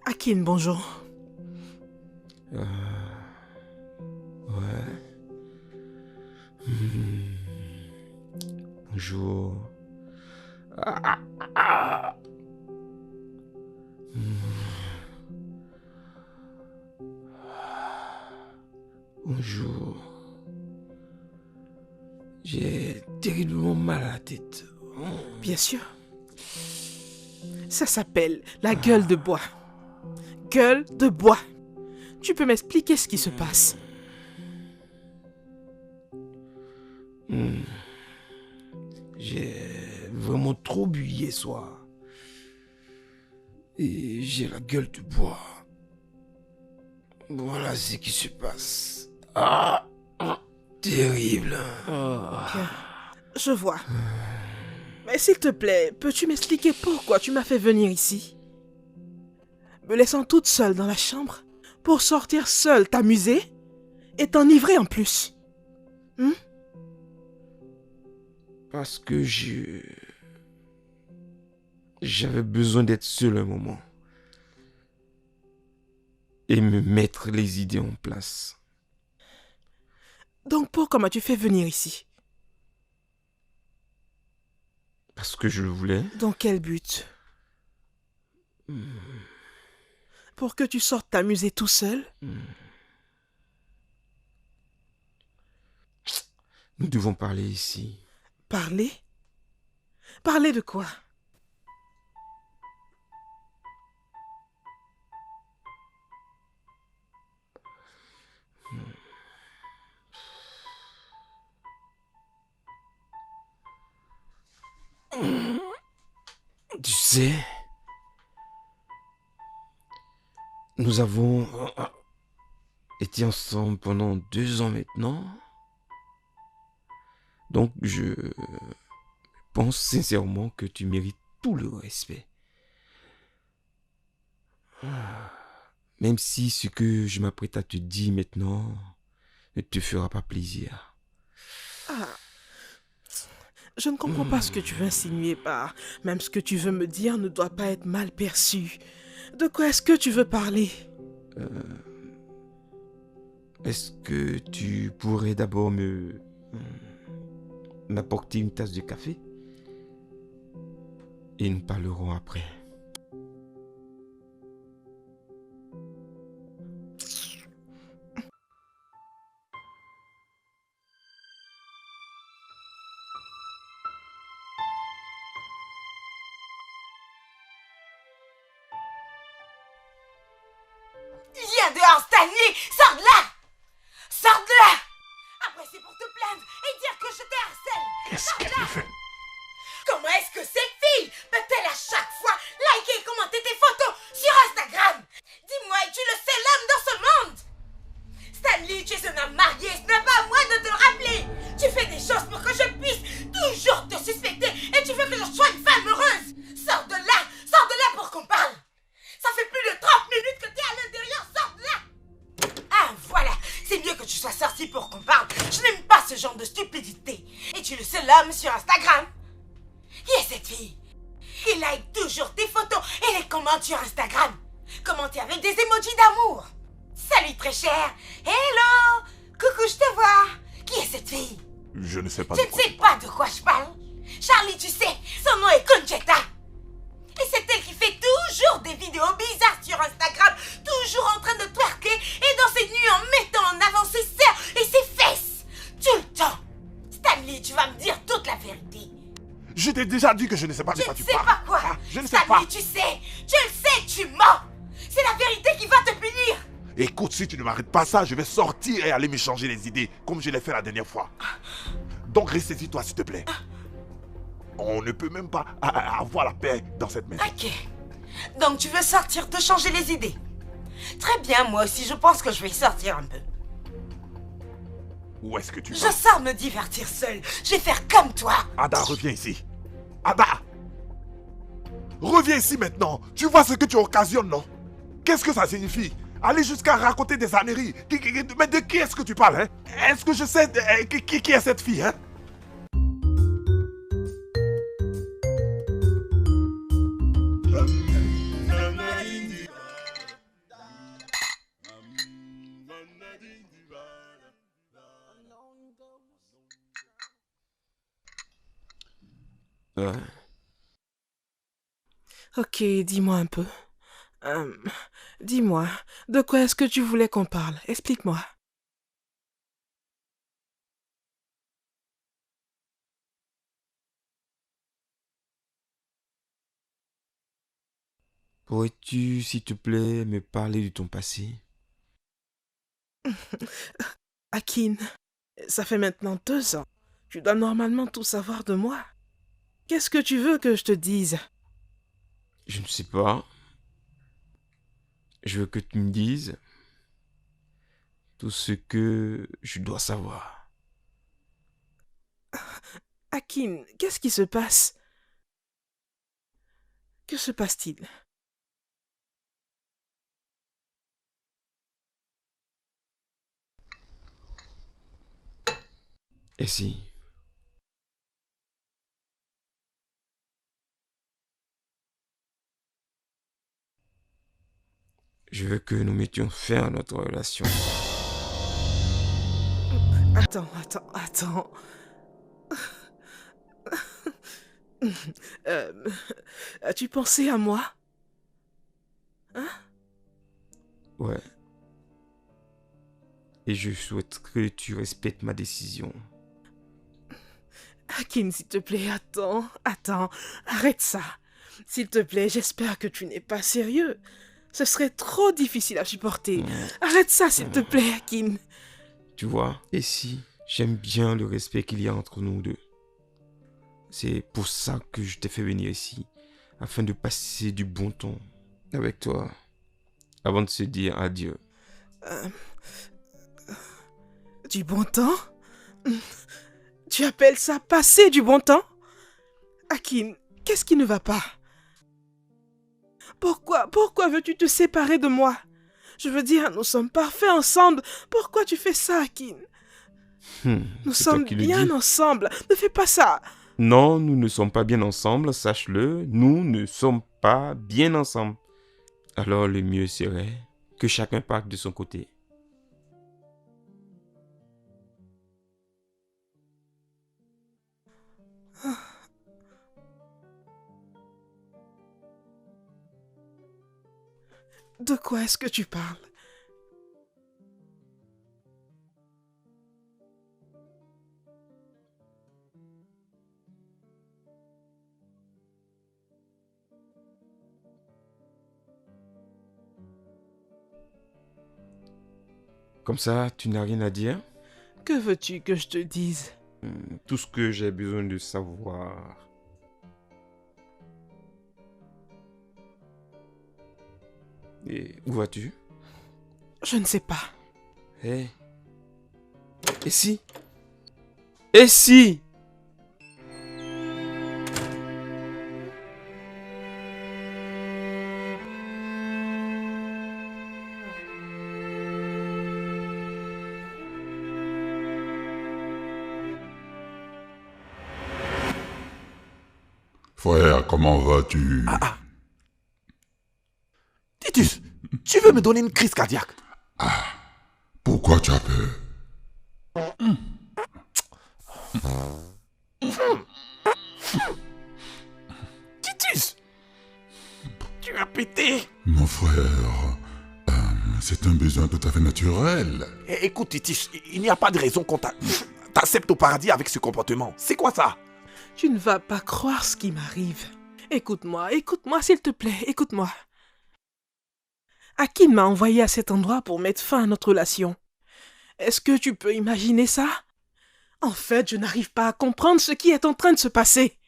Hakim, bonjour. Ouais. Bonjour. Bonjour. J'ai terriblement mal à la tête. Bien sûr. Ça s'appelle la gueule de bois. Gueule de bois. Tu peux m'expliquer ce qui se passe? J'ai vraiment trop bu hier soir. Et j'ai la gueule de bois. Voilà ce qui se passe. Terrible. Bien. Je vois. Mais s'il te plaît, peux-tu m'expliquer pourquoi tu m'as fait venir ici? Me laissant toute seule dans la chambre pour sortir seule t'amuser et t'enivrer en plus. Parce que j'avais besoin d'être seul un moment. Et me mettre les idées en place. Donc pourquoi m'as-tu fait venir ici? Parce que je le voulais. Dans quel but? Pour que tu sortes t'amuser tout seul? Nous devons parler ici. Parler? Parler de quoi? sais, nous avons été ensemble pendant 2 ans maintenant. Donc, je pense sincèrement que tu mérites tout le respect. Même si ce que je m'apprête à te dire maintenant ne te fera pas plaisir. Ah, je ne comprends pas ce que tu veux insinuer par même ce que tu veux me dire ne doit pas être mal perçu. De quoi est-ce que tu veux parler? Est-ce que tu pourrais d'abord m'apporter une tasse de café? Et nous parlerons après. Viens dehors, Stanley! Sors de là! Sors de là! Après, c'est pour te plaindre et dire que je te harcèle! Qu'est-ce qu'elle me fait? Comment est-ce que cette fille peut-elle à chaque fois liker et commenter tes photos sur Instagram? Dis-moi, es-tu le seul homme dans ce monde? Stanley, tu es un homme marié, ce n'est pas à moi de te le rappeler! Tu fais des choses pour que je puisse toujours te suspecter et tu veux que je sois une femme heureuse! Sors de là pour qu'on parle! Ça fait plus de 30 minutes que tu es à l'intérieur, sors de là! Ah, voilà, c'est mieux que tu sois sorti pour qu'on parle. Je n'aime pas ce genre de stupidité. Es-tu le seul homme sur Instagram? Qui est cette fille? Il like toujours tes photos et les commente sur Instagram. Commenter avec des emojis d'amour. Salut très cher. Hello. Coucou, je te vois. Qui est cette fille? Je ne sais pas. Je ne sais pas de quoi je parle. Charlie, tu sais, son nom est Conchetta. Et c'est elle qui fait toujours des vidéos bizarres sur Instagram, toujours en train de twerker et danser nue en mettant en avant ses sœurs et ses fesses. Tout le temps. Stanley, tu vas me dire toute la vérité. Je t'ai déjà dit que je ne sais pas de Je quoi ne tu sais parles. pas quoi. Ah, je ne sais Stanley, pas. tu sais, tu le sais, tu mens. C'est la vérité qui va te punir. Écoute, si tu ne m'arrêtes pas ça, je vais sortir et aller me changer les idées, comme je l'ai fait la dernière fois. Donc ressaisis-toi, s'il te plaît. On ne peut même pas avoir la paix dans cette maison. Ok. Donc tu veux sortir, te changer les idées. Très bien, moi aussi, je pense que je vais sortir un peu. Où est-ce que tu Je vas? sors me divertir seule. Je vais faire comme toi. Ada, reviens ici. Ada! Reviens ici maintenant. Tu vois ce que tu occasionnes, non? Qu'est-ce que ça signifie? Aller jusqu'à raconter des âneries. Mais de qui est-ce que tu parles, hein? Est-ce que je sais qui est cette fille, hein? Ouais. Ok, dis-moi un peu. Dis-moi, de quoi est-ce que tu voulais qu'on parle? Explique-moi. Pourrais-tu, s'il te plaît, me parler de ton passé? Akin, ça fait maintenant 2 ans. Tu dois normalement tout savoir de moi. Qu'est-ce que tu veux que je te dise? Je ne sais pas. Je veux que tu me dises tout ce que je dois savoir. Akin, qu'est-ce qui se passe? Que se passe-t-il? Et si? Je veux que nous mettions fin à notre relation. Attends. As-tu pensé à moi? Hein? Ouais. Et je souhaite que tu respectes ma décision. Akin, s'il te plaît, attends, arrête ça. S'il te plaît, j'espère que tu n'es pas sérieux. Ce serait trop difficile à supporter. Arrête ça, s'il te plaît, Akin. Tu vois, et si j'aime bien le respect qu'il y a entre nous deux. C'est pour ça que je t'ai fait venir ici, afin de passer du bon temps avec toi avant de se dire adieu. Du bon temps? Tu appelles ça passer du bon temps? Akin, qu'est-ce qui ne va pas? Pourquoi veux-tu te séparer de moi? Je veux dire, nous sommes parfaits ensemble. Pourquoi tu fais ça, Akin? Nous C'est toi sommes qui le bien dis. ensemble. Ne fais pas ça. Non, nous ne sommes pas bien ensemble, sache-le. Nous ne sommes pas bien ensemble. Alors le mieux serait que chacun parte de son côté. De quoi est-ce que tu parles? Comme ça, tu n'as rien à dire? Que veux-tu que je te dise? Tout ce que j'ai besoin de savoir. Et où vas-tu? Je ne sais pas. Hé. Et si? Et si? Frère, comment vas-tu? Titus, tu veux me donner une crise cardiaque? Pourquoi tu as peur? Titus, tu as pété. Mon frère, c'est un besoin tout à fait naturel. Écoute, Titus, il n'y a pas de raison qu'on t'accepte au paradis avec ce comportement. C'est quoi ça? Tu ne vas pas croire ce qui m'arrive. Écoute-moi, s'il te plaît, écoute-moi. Akin m'a envoyé à cet endroit pour mettre fin à notre relation. Est-ce que tu peux imaginer ça? En fait, je n'arrive pas à comprendre ce qui est en train de se passer.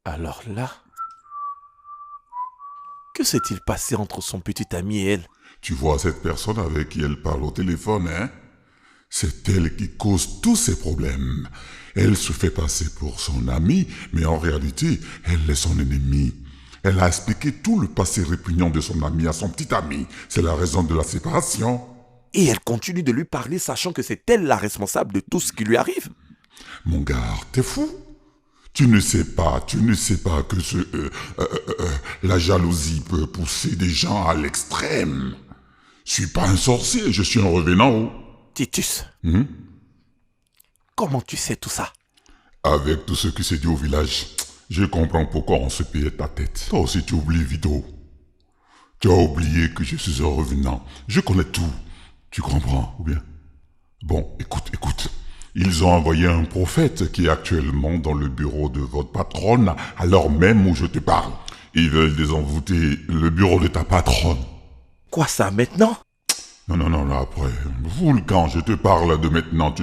Alors là, que s'est-il passé entre son petit ami et elle? Tu vois cette personne avec qui elle parle au téléphone, hein? C'est elle qui cause tous ces problèmes. Elle se fait passer pour son amie, mais en réalité, elle est son ennemie. Elle a expliqué tout le passé répugnant de son ami à son petit ami. C'est la raison de la séparation. Et elle continue de lui parler sachant que c'est elle la responsable de tout ce qui lui arrive. Mon gars, t'es fou? Tu ne sais pas que la jalousie peut pousser des gens à l'extrême. Je suis pas un sorcier, je suis un revenant. Titus, comment tu sais tout ça? Avec tout ce qui s'est dit au village, je comprends pourquoi on se payait ta tête. Toi aussi tu oublies, Vito. Tu as oublié que je suis un revenant. Je connais tout. Tu comprends, ou bien? Bon, écoute. Ils ont envoyé un prophète qui est actuellement dans le bureau de votre patronne, à l'heure même où je te parle. Ils veulent désenvoûter le bureau de ta patronne. Quoi ça, maintenant? Non, là après. Fous le camp, je te parle de maintenant.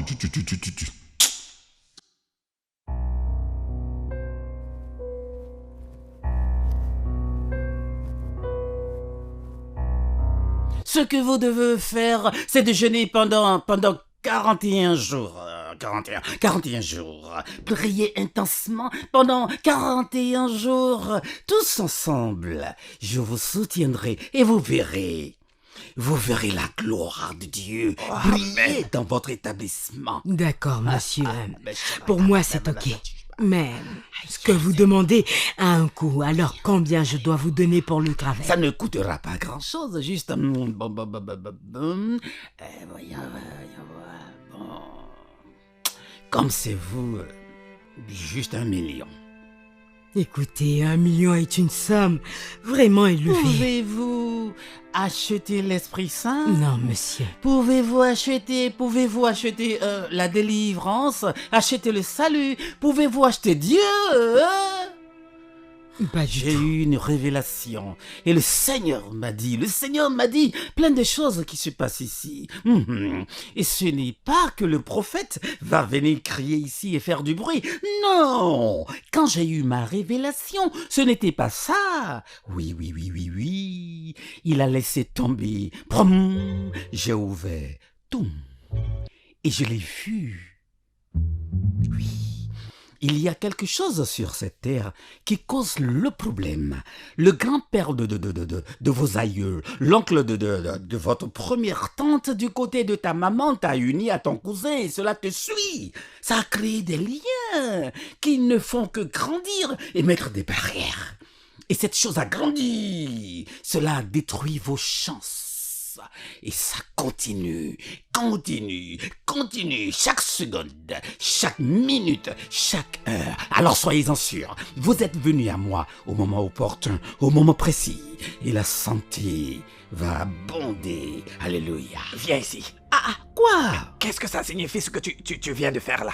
Ce que vous devez faire, c'est de jeûner pendant 41 jours. 41 jours. Priez intensement pendant 41 jours. Tous ensemble. Je vous soutiendrai et vous verrez. Vous verrez la gloire de Dieu briller dans votre établissement. D'accord, monsieur. Pour moi, c'est ok. Mais ce que vous demandez a un coût. Alors, combien je dois vous donner pour le travail? Ça ne coûtera pas grand-chose, juste... Voyons. Bon. Comme c'est vous, juste 1 million. Écoutez, 1 million est une somme vraiment élevée. Pouvez-vous acheter l'Esprit Saint? Non, monsieur. Pouvez-vous acheter la délivrance? Acheter le salut? Pouvez-vous acheter Dieu? Pas du J'ai tout. eu une révélation. Et le Seigneur m'a dit plein de choses qui se passent ici. Et ce n'est pas que le prophète va venir crier ici et faire du bruit. Non! Quand j'ai eu ma révélation, ce n'était pas ça. Oui. Il a laissé tomber. Prom! J'ai ouvert. Toum! Et je l'ai vu. Oui. Il y a quelque chose sur cette terre qui cause le problème. Le grand-père de vos aïeux, l'oncle de votre première tante du côté de ta maman t'a uni à ton cousin et cela te suit. Ça a créé des liens qui ne font que grandir et mettre des barrières. Et cette chose a grandi. Cela a détruit vos chances. Et ça continue, chaque seconde, chaque minute, chaque heure. Alors soyez-en sûrs, vous êtes venus à moi au moment opportun, au moment précis. Et la santé va abonder. Alléluia. Viens ici. Quoi? Qu'est-ce que ça signifie ce que tu viens de faire là?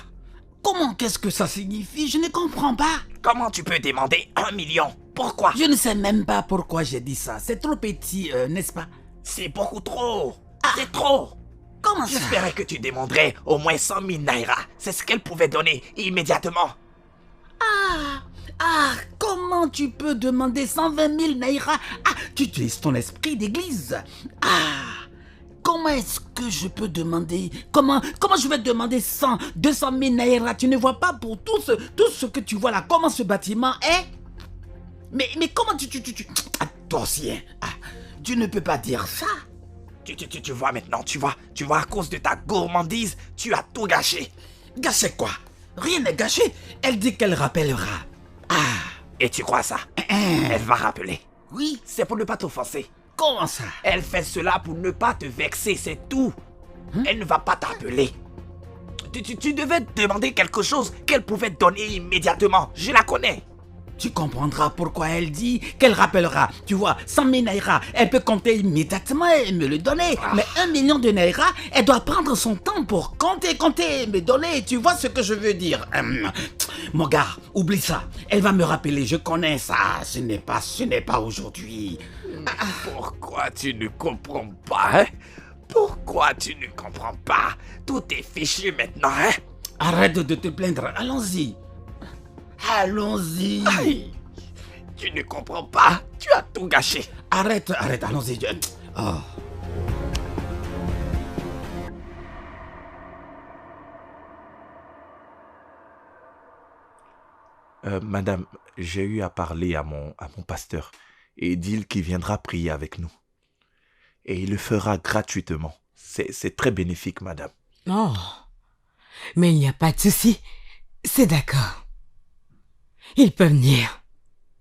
Comment qu'est-ce que ça signifie? Je ne comprends pas. Comment tu peux demander 1 million? Pourquoi? Je ne sais même pas pourquoi j'ai dit ça. C'est trop petit, n'est-ce pas? C'est beaucoup trop. C'est trop. Comment ça? J'espérais que tu demanderais au moins 100 000 naira. C'est ce qu'elle pouvait donner immédiatement. Comment tu peux demander 120 000 naira? Tu utilises ton esprit d'église. Comment est-ce que je peux demander? Comment je vais demander 200 000 naira? Tu ne vois pas pour tout ce que tu vois là, comment ce bâtiment est? Mais comment tu... Toi aussi, hein? Tu ne peux pas dire ça. Tu vois maintenant, tu vois à cause de ta gourmandise, tu as tout gâché. Gâché quoi? Rien n'est gâché. Elle dit qu'elle rappellera. Et tu crois ça? Elle va rappeler. Oui. C'est pour ne pas t'offenser. Comment ça? Elle fait cela pour ne pas te vexer, c'est tout. Elle ne va pas t'appeler. Tu devais te demander quelque chose qu'elle pouvait te donner immédiatement. Je la connais. Tu comprendras pourquoi elle dit qu'elle rappellera. Tu vois, 100 000 naira, elle peut compter immédiatement et me le donner. Mais 1 million de naira, elle doit prendre son temps pour compter, me donner. Tu vois ce que je veux dire? Mon gars, oublie ça. Elle va me rappeler, je connais ça. Ce n'est pas aujourd'hui. Pourquoi tu ne comprends pas, hein? Pourquoi tu ne comprends pas? Tout est fichu maintenant, hein? Arrête de te plaindre, allons-y. Allons-y. Tu ne comprends pas. Tu as tout gâché. Arrête, allons-y. Madame, j'ai eu à parler à mon pasteur et dit qu'il viendra prier avec nous. Et il le fera gratuitement. C'est très bénéfique, madame. Oh, mais il n'y a pas de souci. C'est d'accord. Ils peuvent venir.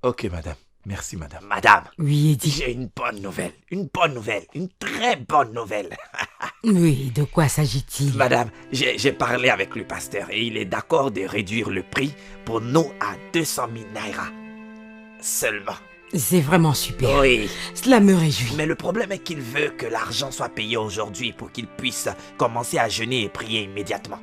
Ok, madame. Merci, madame. Madame. Oui, Eddie. J'ai une bonne nouvelle. Une très bonne nouvelle. Oui, de quoi s'agit-il? Madame, j'ai parlé avec le pasteur et il est d'accord de réduire le prix pour nous à 200 000 naira. Seulement. C'est vraiment super. Oui. Cela me réjouit. Mais le problème est qu'il veut que l'argent soit payé aujourd'hui pour qu'il puisse commencer à jeûner et prier immédiatement.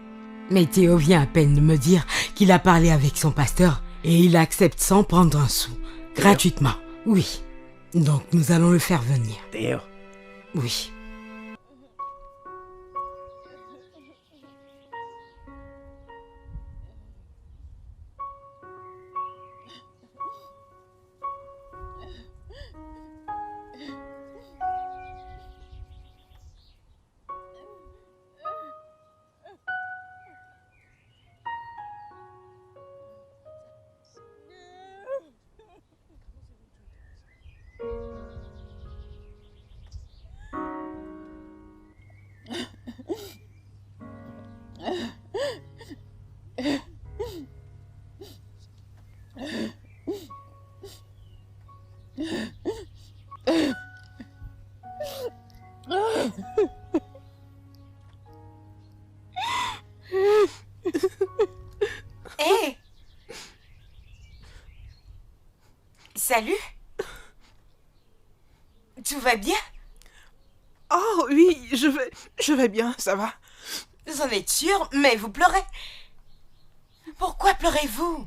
Mais Théo vient à peine de me dire qu'il a parlé avec son pasteur et il accepte sans prendre un sou. Gratuitement. Oui. Donc nous allons le faire venir. Théo. Oui. Hé! Salut? Tout va bien? Oh oui, je vais bien, ça va. Vous en êtes sûr? Mais vous pleurez. Pourquoi pleurez-vous?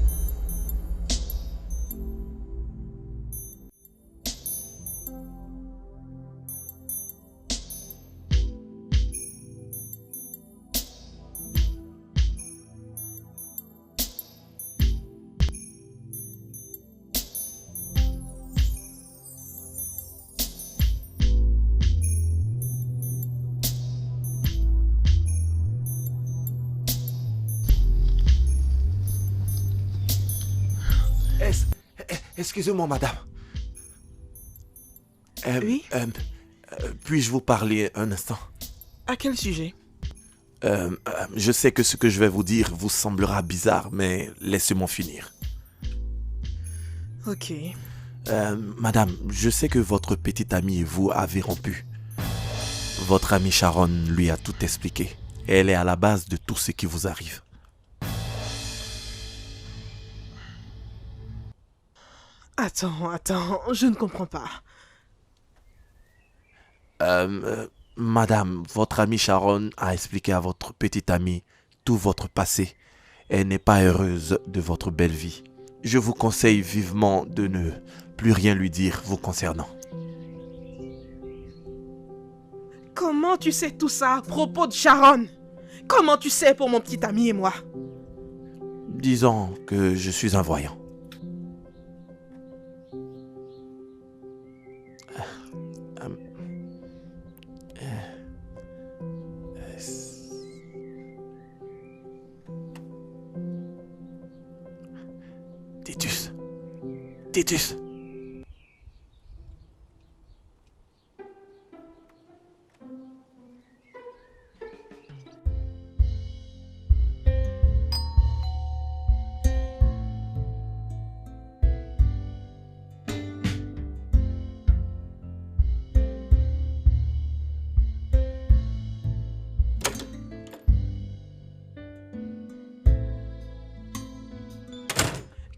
Es- Excusez-moi, madame. Oui? Puis-je vous parler un instant? À quel sujet? Je sais que ce que je vais vous dire vous semblera bizarre, mais laissez-moi finir. Ok. Madame, je sais que votre petite amie et vous avez rompu. Votre amie Sharon lui a tout expliqué. Elle est à la base de tout ce qui vous arrive. Attends, je ne comprends pas. Madame, votre amie Sharon a expliqué à votre petite amie tout votre passé. Elle n'est pas heureuse de votre belle vie. Je vous conseille vivement de ne plus rien lui dire vous concernant. Comment tu sais tout ça à propos de Sharon? Comment tu sais pour mon petit ami et moi? Disons que je suis un voyant. Titus. Titus.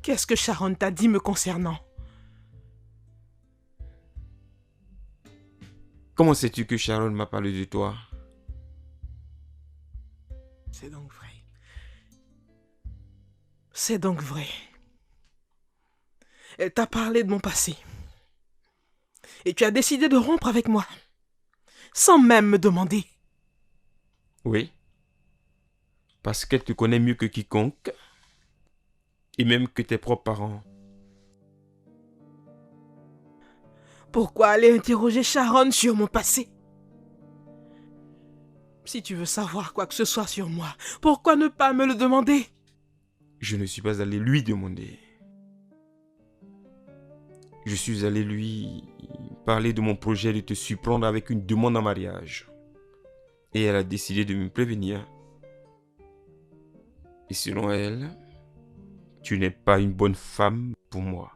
Qu'est-ce que Sharon t'a dit me concernant? Comment sais-tu que Sharon m'a parlé de toi? C'est donc vrai. C'est donc vrai. Elle t'a parlé de mon passé. Et tu as décidé de rompre avec moi. Sans même me demander. Oui. Parce qu'elle te connaît mieux que quiconque. Et même que tes propres parents. Pourquoi aller interroger Sharon sur mon passé? Si tu veux savoir quoi que ce soit sur moi, pourquoi ne pas me le demander? Je ne suis pas allé lui demander. Je suis allé lui parler de mon projet de te surprendre avec une demande en mariage. Et elle a décidé de me prévenir. Et selon elle, tu n'es pas une bonne femme pour moi.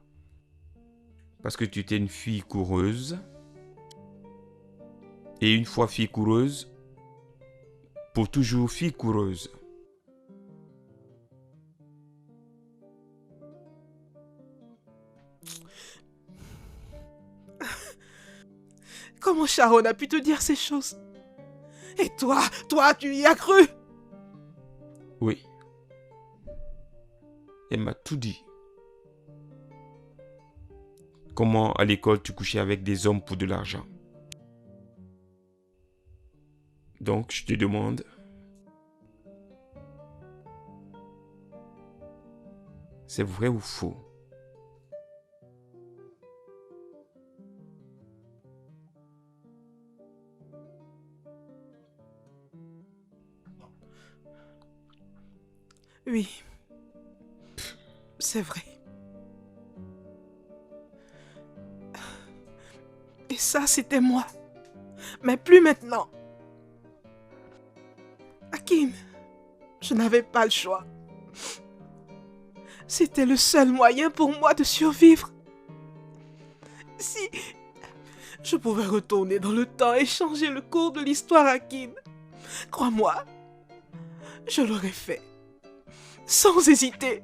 Parce que tu étais une fille coureuse. Et une fois fille coureuse, pour toujours fille coureuse. Comment Sharon a pu te dire ces choses? Et toi, tu y as cru? Oui. Elle m'a tout dit. Comment à l'école tu couchais avec des hommes pour de l'argent. Donc je te demande, c'est vrai ou faux? Oui. C'est vrai. Et ça, c'était moi. Mais plus maintenant. Hakim, je n'avais pas le choix. C'était le seul moyen pour moi de survivre. Si je pouvais retourner dans le temps et changer le cours de l'histoire, Hakim, crois-moi, je l'aurais fait. Sans hésiter.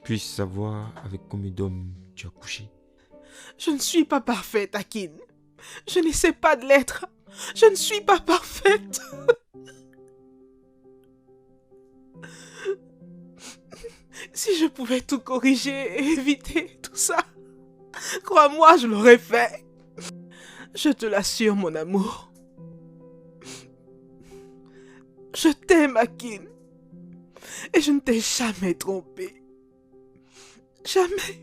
Puis-je savoir avec combien d'hommes tu as couché? Je ne suis pas parfaite, Hakim. Je n'essaie pas de l'être. Je ne suis pas parfaite. Si je pouvais tout corriger et éviter tout ça, crois-moi, je l'aurais fait. Je te l'assure, mon amour. Je t'aime, Hakim. Et je ne t'ai jamais trompé. Jamais.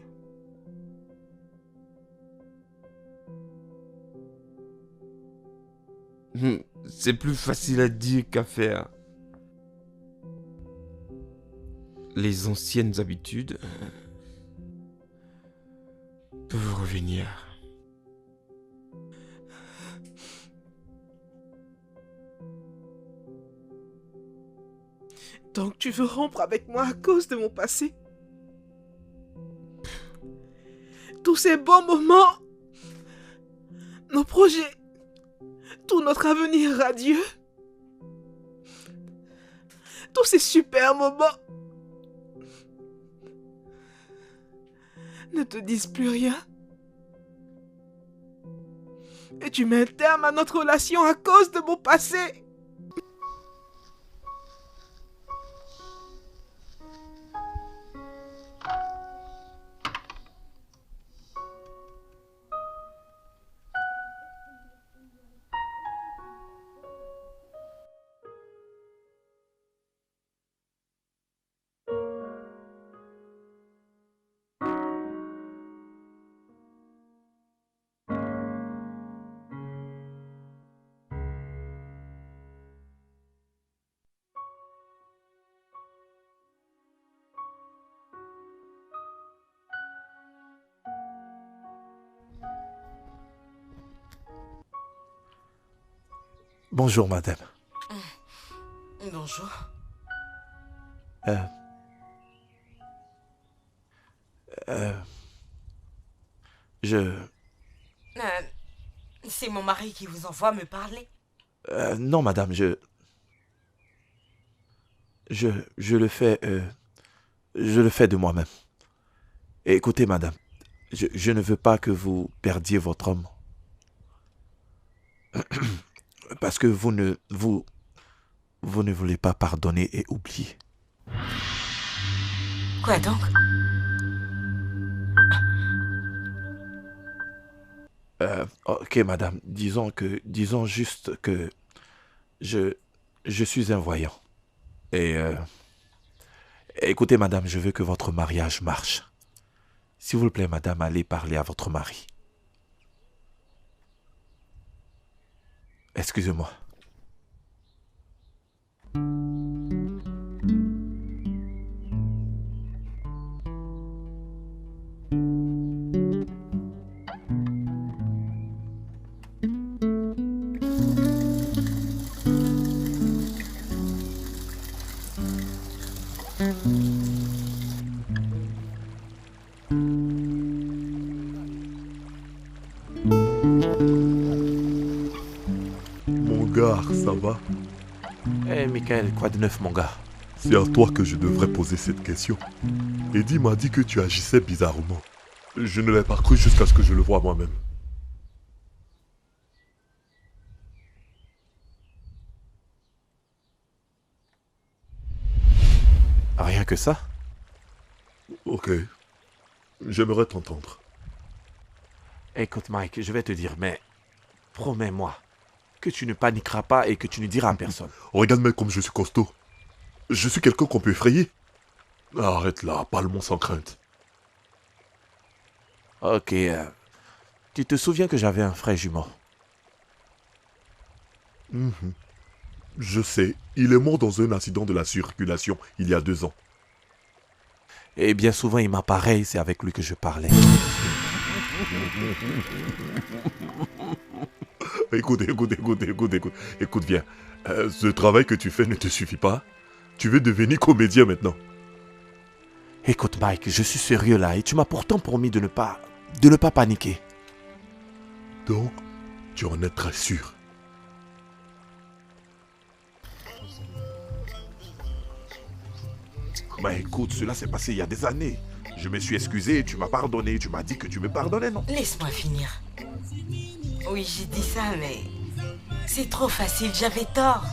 C'est plus facile à dire qu'à faire. les anciennes habitudes peuvent revenir. Donc tu veux rompre avec moi à cause de mon passé? Tous ces bons moments, nos projets, tout notre avenir radieux, tous ces super moments ne te disent plus rien? Et tu mets un terme à notre relation à cause de mon passé? Bonjour, madame. Bonjour. C'est mon mari qui vous envoie me parler. Non, madame, je le fais... je le fais de moi-même. Écoutez, madame, je ne veux pas que vous perdiez votre homme. Parce que vous ne voulez pas pardonner et oublier. Quoi donc? Ok, madame, disons juste que je suis un voyant. Et écoutez, madame, je veux que votre mariage marche. S'il vous plaît, madame, allez parler à votre mari. Excusez-moi. Mon gars, ça va? Eh, Michael, quoi de neuf, mon gars? C'est à toi que je devrais poser cette question. Eddie m'a dit que tu agissais bizarrement. Je ne l'ai pas cru jusqu'à ce que je le voie moi-même. Rien que ça? Ok. J'aimerais t'entendre. Écoute, Mike, je vais te dire, mais promets-moi que tu ne paniqueras pas et que tu ne diras à personne. Regarde-moi comme je suis costaud. Je suis quelqu'un qu'on peut effrayer. Arrête là, parle-moi sans crainte. Ok, tu te souviens que j'avais un frère jumeau? Je sais, il est mort dans un accident de la circulation il y a 2 ans. Et bien souvent, il m'apparaît, c'est avec lui que je parlais. Écoute, viens. Ce travail que tu fais ne te suffit pas. Tu veux devenir comédien maintenant. Écoute, Mike, je suis sérieux là, et tu m'as pourtant promis de ne pas paniquer. Donc, tu en es très sûr. Mais écoute, cela s'est passé il y a des années. Je me suis excusé, tu m'as pardonné, tu m'as dit que tu me pardonnais, non? Laisse-moi finir. Oui, j'ai dit ça, mais c'est trop facile, j'avais tort.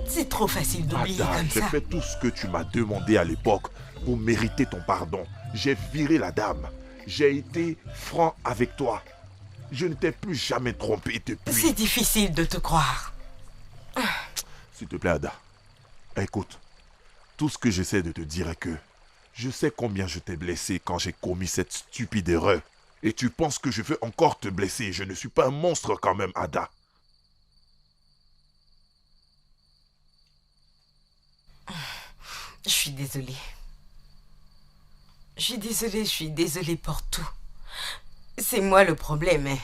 C'est trop facile d'oublier Ada, comme j'ai ça. fait tout ce que tu m'as demandé à l'époque pour mériter ton pardon. J'ai viré la dame. J'ai été franc avec toi. Je ne t'ai plus jamais trompé depuis. C'est difficile de te croire. S'il te plaît, Ada. Écoute, tout ce que j'essaie de te dire est que je sais combien je t'ai blessé quand j'ai commis cette stupide erreur. Et tu penses que je veux encore te blesser. Je ne suis pas un monstre quand même, Ada. Je suis désolée. Je suis désolée pour tout. C'est moi le problème. Hein.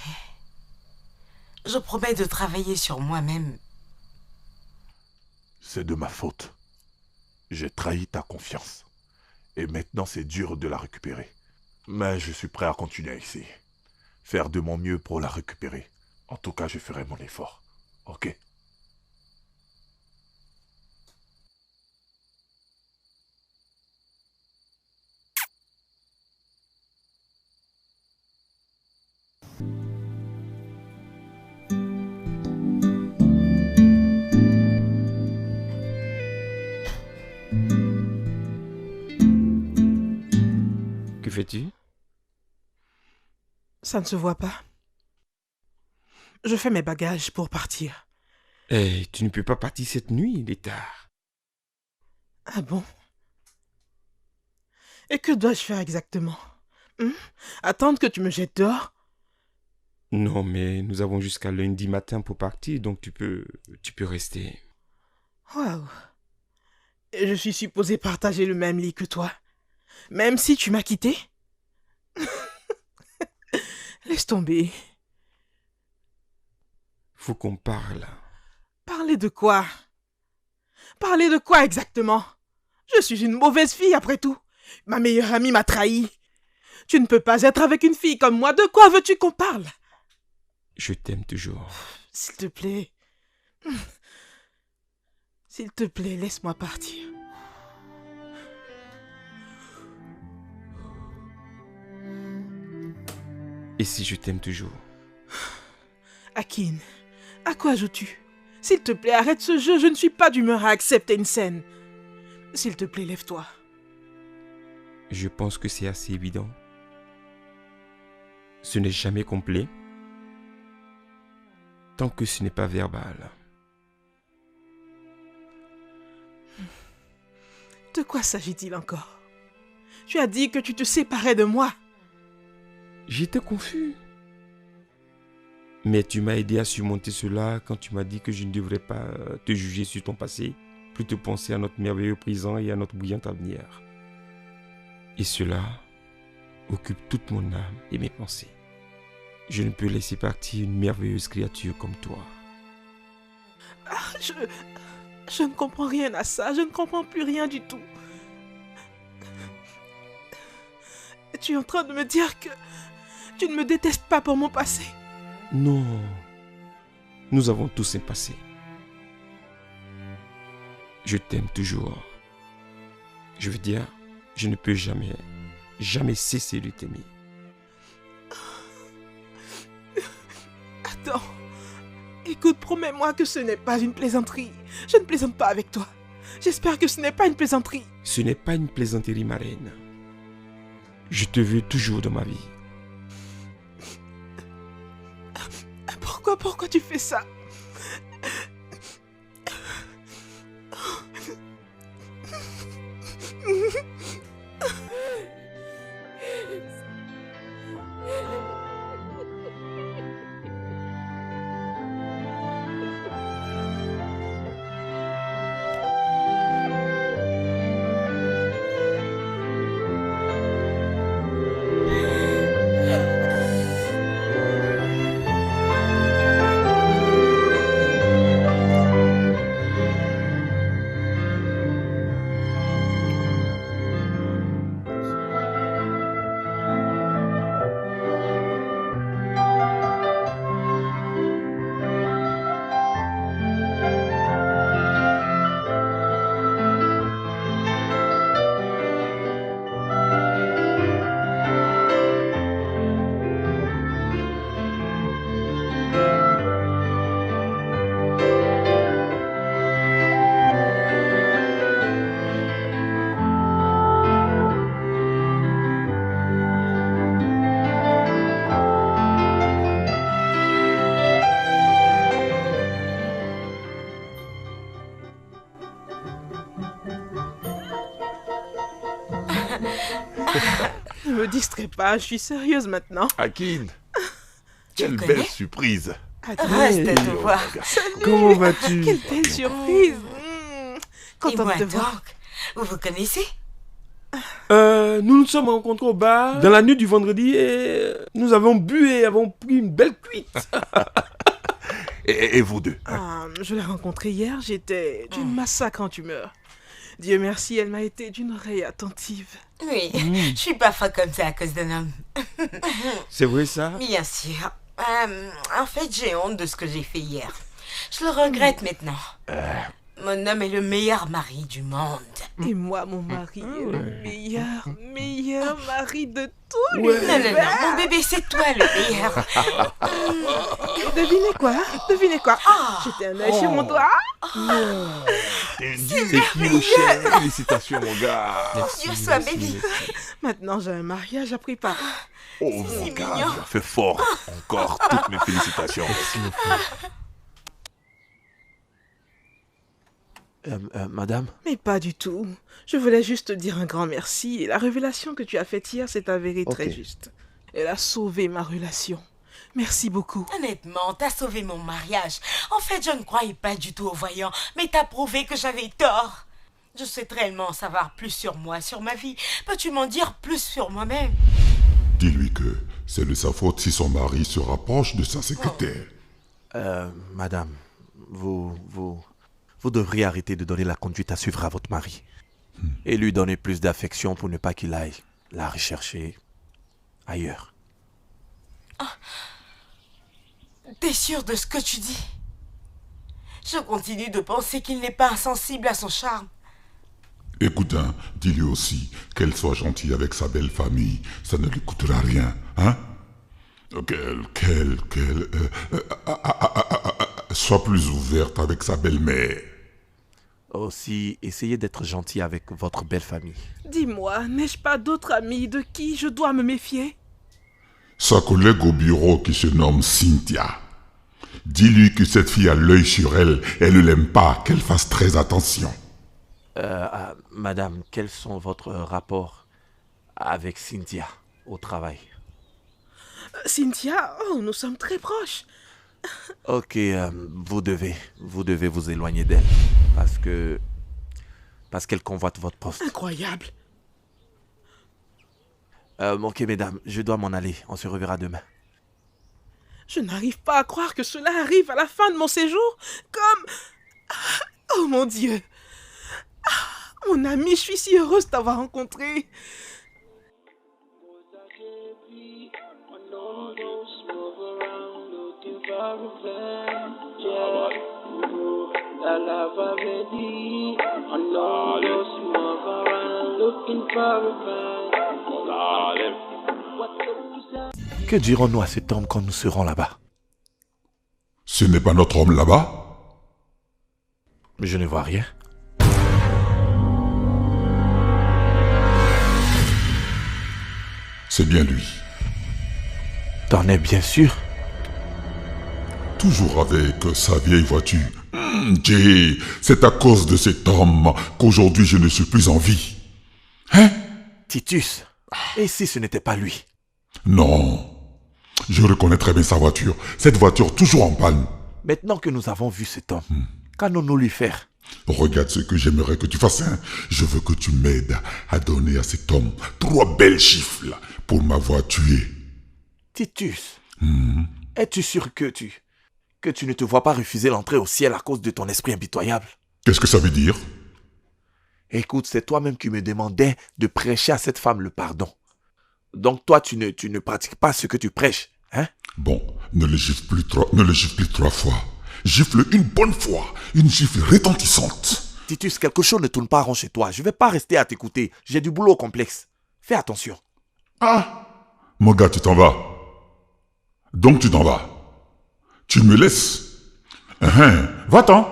Je promets de travailler sur moi-même. C'est de ma faute. J'ai trahi ta confiance. Et maintenant, c'est dur de la récupérer. Mais je suis prêt à continuer ici. Faire de mon mieux pour la récupérer. En tout cas, je ferai mon effort. Ok? Que fais-tu? Ça ne se voit pas. Je fais mes bagages pour partir. Eh, tu ne peux pas partir cette nuit, il est tard. Ah bon? Et que dois-je faire exactement? Attendre que tu me jettes dehors? Non, mais nous avons jusqu'à lundi matin pour partir, donc tu peux rester. Waouh! Et je suis supposée partager le même lit que toi, même si tu m'as quitté? Laisse tomber. Faut qu'on parle. Parler de quoi? Parler de quoi exactement? Je suis une mauvaise fille après tout. Ma meilleure amie m'a trahi. Tu ne peux pas être avec une fille comme moi. De quoi veux-tu qu'on parle? Je t'aime toujours. S'il te plaît. S'il te plaît, laisse-moi partir. Et si je t'aime toujours? Akin, à quoi joues-tu? S'il te plaît, arrête ce jeu. Je ne suis pas d'humeur à accepter une scène. S'il te plaît, lève-toi. Je pense que c'est assez évident. Ce n'est jamais complet tant que ce n'est pas verbal. De quoi s'agit-il encore? Tu as dit que tu te séparais de moi. J'étais confus. Mais tu m'as aidé à surmonter cela quand tu m'as dit que je ne devrais pas te juger sur ton passé, plutôt penser à notre merveilleux présent et à notre brillant avenir. Et cela occupe toute mon âme et mes pensées. Je ne peux laisser partir une merveilleuse créature comme toi. Je ne comprends rien à ça. Je ne comprends plus rien du tout. Tu es en train de me dire que tu ne me détestes pas pour mon passé? Non. Nous avons tous un passé. Je t'aime toujours. Je veux dire, je ne peux jamais cesser de t'aimer. Attends. Écoute, promets-moi que ce n'est pas une plaisanterie. Je ne plaisante pas avec toi. J'espère que ce n'est pas une plaisanterie. Ce n'est pas une plaisanterie, ma reine. Je te veux toujours dans ma vie. Pourquoi tu fais ça? Ne me distrais pas, je suis sérieuse maintenant. Akin, quelle belle surprise. Reste à te voir. Salut. Comment vas-tu? Quelle belle surprise. Et Contente moi de te voir. donc, Vous vous connaissez? Nous nous sommes rencontrés au bar dans la nuit du vendredi et nous avons bu et avons pris une belle cuite. Et vous deux? Je l'ai rencontrée hier, j'étais d'une massacrante humeur. Dieu merci, elle m'a été d'une oreille attentive. Oui, je suis parfois comme ça à cause d'un homme. C'est vrai ça? Bien sûr. En fait, j'ai honte de ce que j'ai fait hier. Je le regrette maintenant. Mon homme est le meilleur mari du monde. Et moi, mon mari est le meilleur mari de tous Non, mon bébé, c'est toi le meilleur. Devinez quoi? J'étais un œil sur mon doigt. C'est qui le chef? Félicitations, mon gars. Dieu soit béni. Maintenant, j'ai un mariage à préparer. Oh, mon gars, mignon. tu as fait fort. Encore toutes mes félicitations. Madame? Mais pas du tout. Je voulais juste te dire un grand merci et la révélation que tu as faite hier s'est avérée très juste. Elle a sauvé ma relation. Merci beaucoup. Honnêtement, t'as sauvé mon mariage. En fait, je ne croyais pas du tout aux voyants, mais t'as prouvé que j'avais tort. Je souhaite réellement en savoir plus sur moi, sur ma vie. Peux-tu m'en dire plus sur moi-même? Dis-lui que c'est de sa faute si son mari se rapproche de sa secrétaire. Madame, vous devriez arrêter de donner la conduite à suivre à votre mari. Et lui donner plus d'affection pour ne pas qu'il aille la rechercher ailleurs. T'es sûr de ce que tu dis? Je continue de penser qu'il n'est pas insensible à son charme. Écoute, dis-lui aussi qu'elle soit gentille avec sa belle famille. Ça ne lui coûtera rien, hein? Sois plus ouverte avec sa belle-mère. Aussi, essayez d'être gentil avec votre belle famille. Dis-moi, n'ai-je pas d'autres amis de qui je dois me méfier? Sa collègue au bureau qui se nomme Cynthia. Dis-lui que cette fille a l'œil sur elle. Elle ne l'aime pas, qu'elle fasse très attention. Madame, quels sont votre rapport avec Cynthia au travail? Cynthia, nous sommes très proches. Ok, vous devez vous éloigner d'elle. Parce qu'elle convoite votre poste. Incroyable. Ok, mesdames, je dois m'en aller. On se reverra demain. Je n'arrive pas à croire que cela arrive à la fin de mon séjour. Comme... Oh mon Dieu. Mon ami, je suis si heureuse de t'avoir rencontré. Que dirons-nous à cet homme quand nous serons là-bas? Ce n'est pas notre homme là-bas? Je ne vois rien. C'est bien lui. T'en es bien sûr? Toujours avec sa vieille voiture. Jay, c'est à cause de cet homme qu'aujourd'hui je ne suis plus en vie. Hein? Titus, et si ce n'était pas lui? Non. Je reconnais très bien sa voiture. Cette voiture toujours en panne. Maintenant que nous avons vu cet homme, qu'allons-nous lui faire? Regarde ce que j'aimerais que tu fasses. Je veux que tu m'aides à donner à cet homme 3 belles chiffres pour m'avoir tué. Titus, es-tu sûr que tu ne te vois pas refuser l'entrée au ciel à cause de ton esprit impitoyable? Qu'est-ce que ça veut dire? Écoute, c'est toi-même qui me demandais de prêcher à cette femme le pardon. Donc toi, tu ne pratiques pas ce que tu prêches, hein? Bon, ne le gifle plus 3 fois. Gifle une bonne fois, une gifle retentissante. Titus, quelque chose ne tourne pas rond chez toi. Je vais pas rester à t'écouter. J'ai du boulot complexe. Fais attention. Ah! Mon gars, tu t'en vas. Donc tu t'en vas. Tu me laisses. Va-t'en.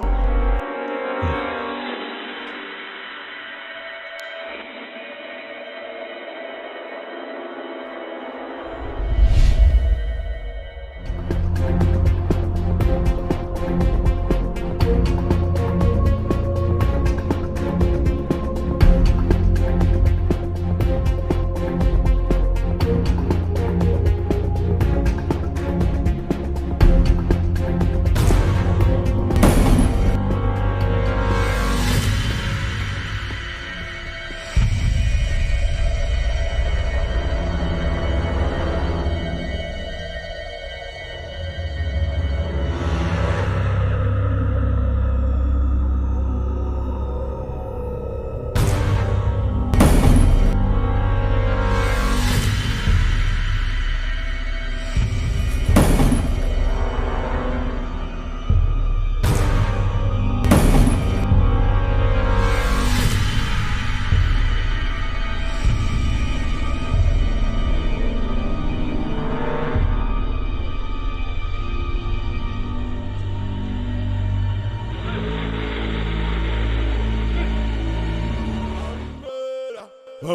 Tu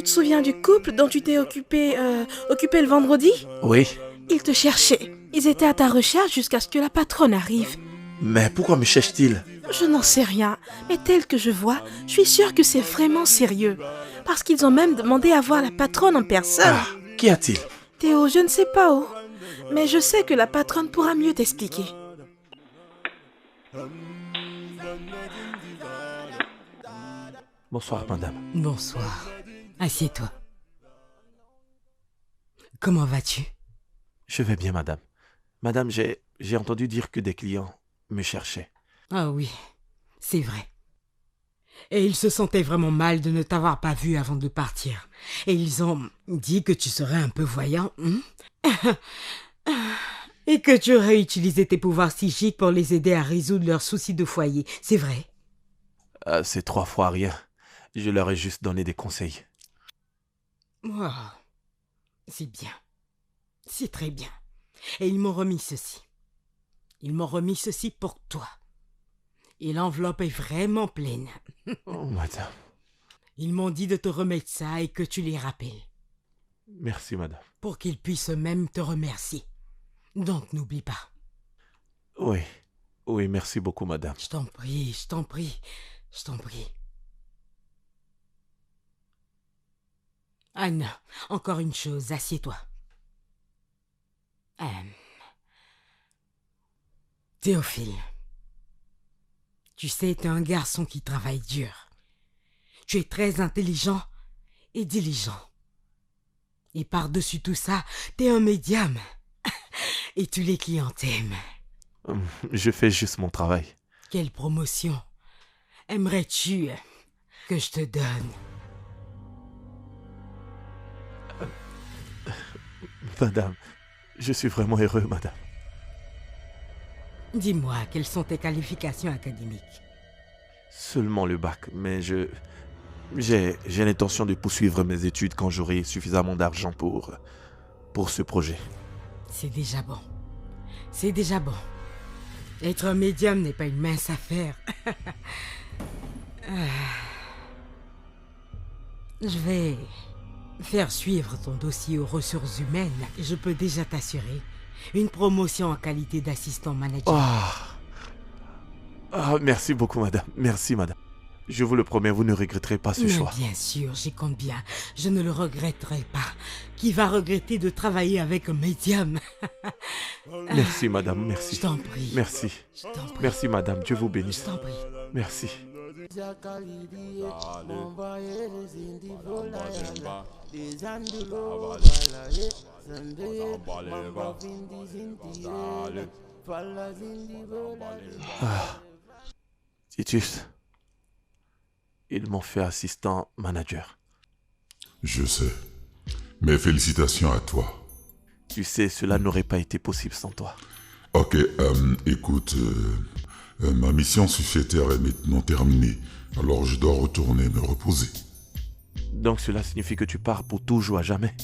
te souviens du couple dont tu t'es occupé le vendredi? Oui. Ils te cherchaient. Ils étaient à ta recherche jusqu'à ce que la patronne arrive. Mais pourquoi me cherche-t-il? Je n'en sais rien, mais tel que je vois, je suis sûre que c'est vraiment sérieux. Parce qu'ils ont même demandé à voir la patronne en personne. Ah, qu'y a-t-il? Théo, je ne sais pas où. Mais je sais que la patronne pourra mieux t'expliquer. Bonsoir, madame. Bonsoir. Assieds-toi. Comment vas-tu? Je vais bien, madame. Madame, j'ai entendu dire que des clients me cherchaient. Ah oui, c'est vrai. Et ils se sentaient vraiment mal de ne t'avoir pas vu avant de partir. Et ils ont dit que tu serais un peu voyant. Et que tu aurais utilisé tes pouvoirs psychiques pour les aider à résoudre leurs soucis de foyer. C'est vrai? C'est 3 fois rien. Je leur ai juste donné des conseils. Oh, c'est bien. C'est très bien. Et ils m'ont remis ceci. Ils m'ont remis ceci pour toi. Et l'enveloppe est vraiment pleine. Oh, madame. Ils m'ont dit de te remettre ça et que tu les rappelles. Merci, madame. Pour qu'ils puissent même te remercier. Donc n'oublie pas. Oui. Oui, merci beaucoup, madame. Je t'en prie, je t'en prie, je t'en prie. Anne, encore une chose, assieds-toi. Théophile, tu sais, t'es un garçon qui travaille dur. Tu es très intelligent et diligent. Et par-dessus tout ça, t'es un médium. Et tous les clients t'aiment. Je fais juste mon travail. Quelle promotion aimerais-tu que je te donne? Madame, je suis vraiment heureux, madame. Dis-moi, quelles sont tes qualifications académiques? Seulement le bac, mais j'ai l'intention de poursuivre mes études quand j'aurai suffisamment d'argent pour ce projet. C'est déjà bon. C'est déjà bon. Être un médium n'est pas une mince affaire. Je vais faire suivre ton dossier aux ressources humaines. Je peux déjà t'assurer une promotion en qualité d'assistant manager. Merci beaucoup, madame. Merci, madame. Je vous le promets, vous ne regretterez pas ce choix. Bien sûr, j'y compte bien. Je ne le regretterai pas. Qui va regretter de travailler avec un médium? Merci, madame, merci. Je t'en prie. Merci. Je t'en prie. Merci, madame. Dieu vous bénisse. Je t'en prie. Merci. Titus, ils m'ont fait assistant manager. Je sais. Mais félicitations à toi. Tu sais, cela n'aurait pas été possible sans toi. Ok, écoute, ma mission sociétaire est maintenant terminée. Alors je dois retourner me reposer. Donc cela signifie que tu pars pour toujours à jamais?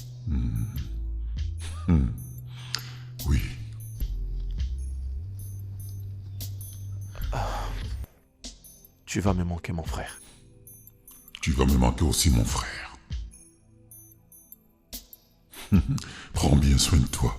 Oui. Tu vas me manquer, mon frère. Tu vas me manquer aussi, mon frère. Prends bien soin de toi.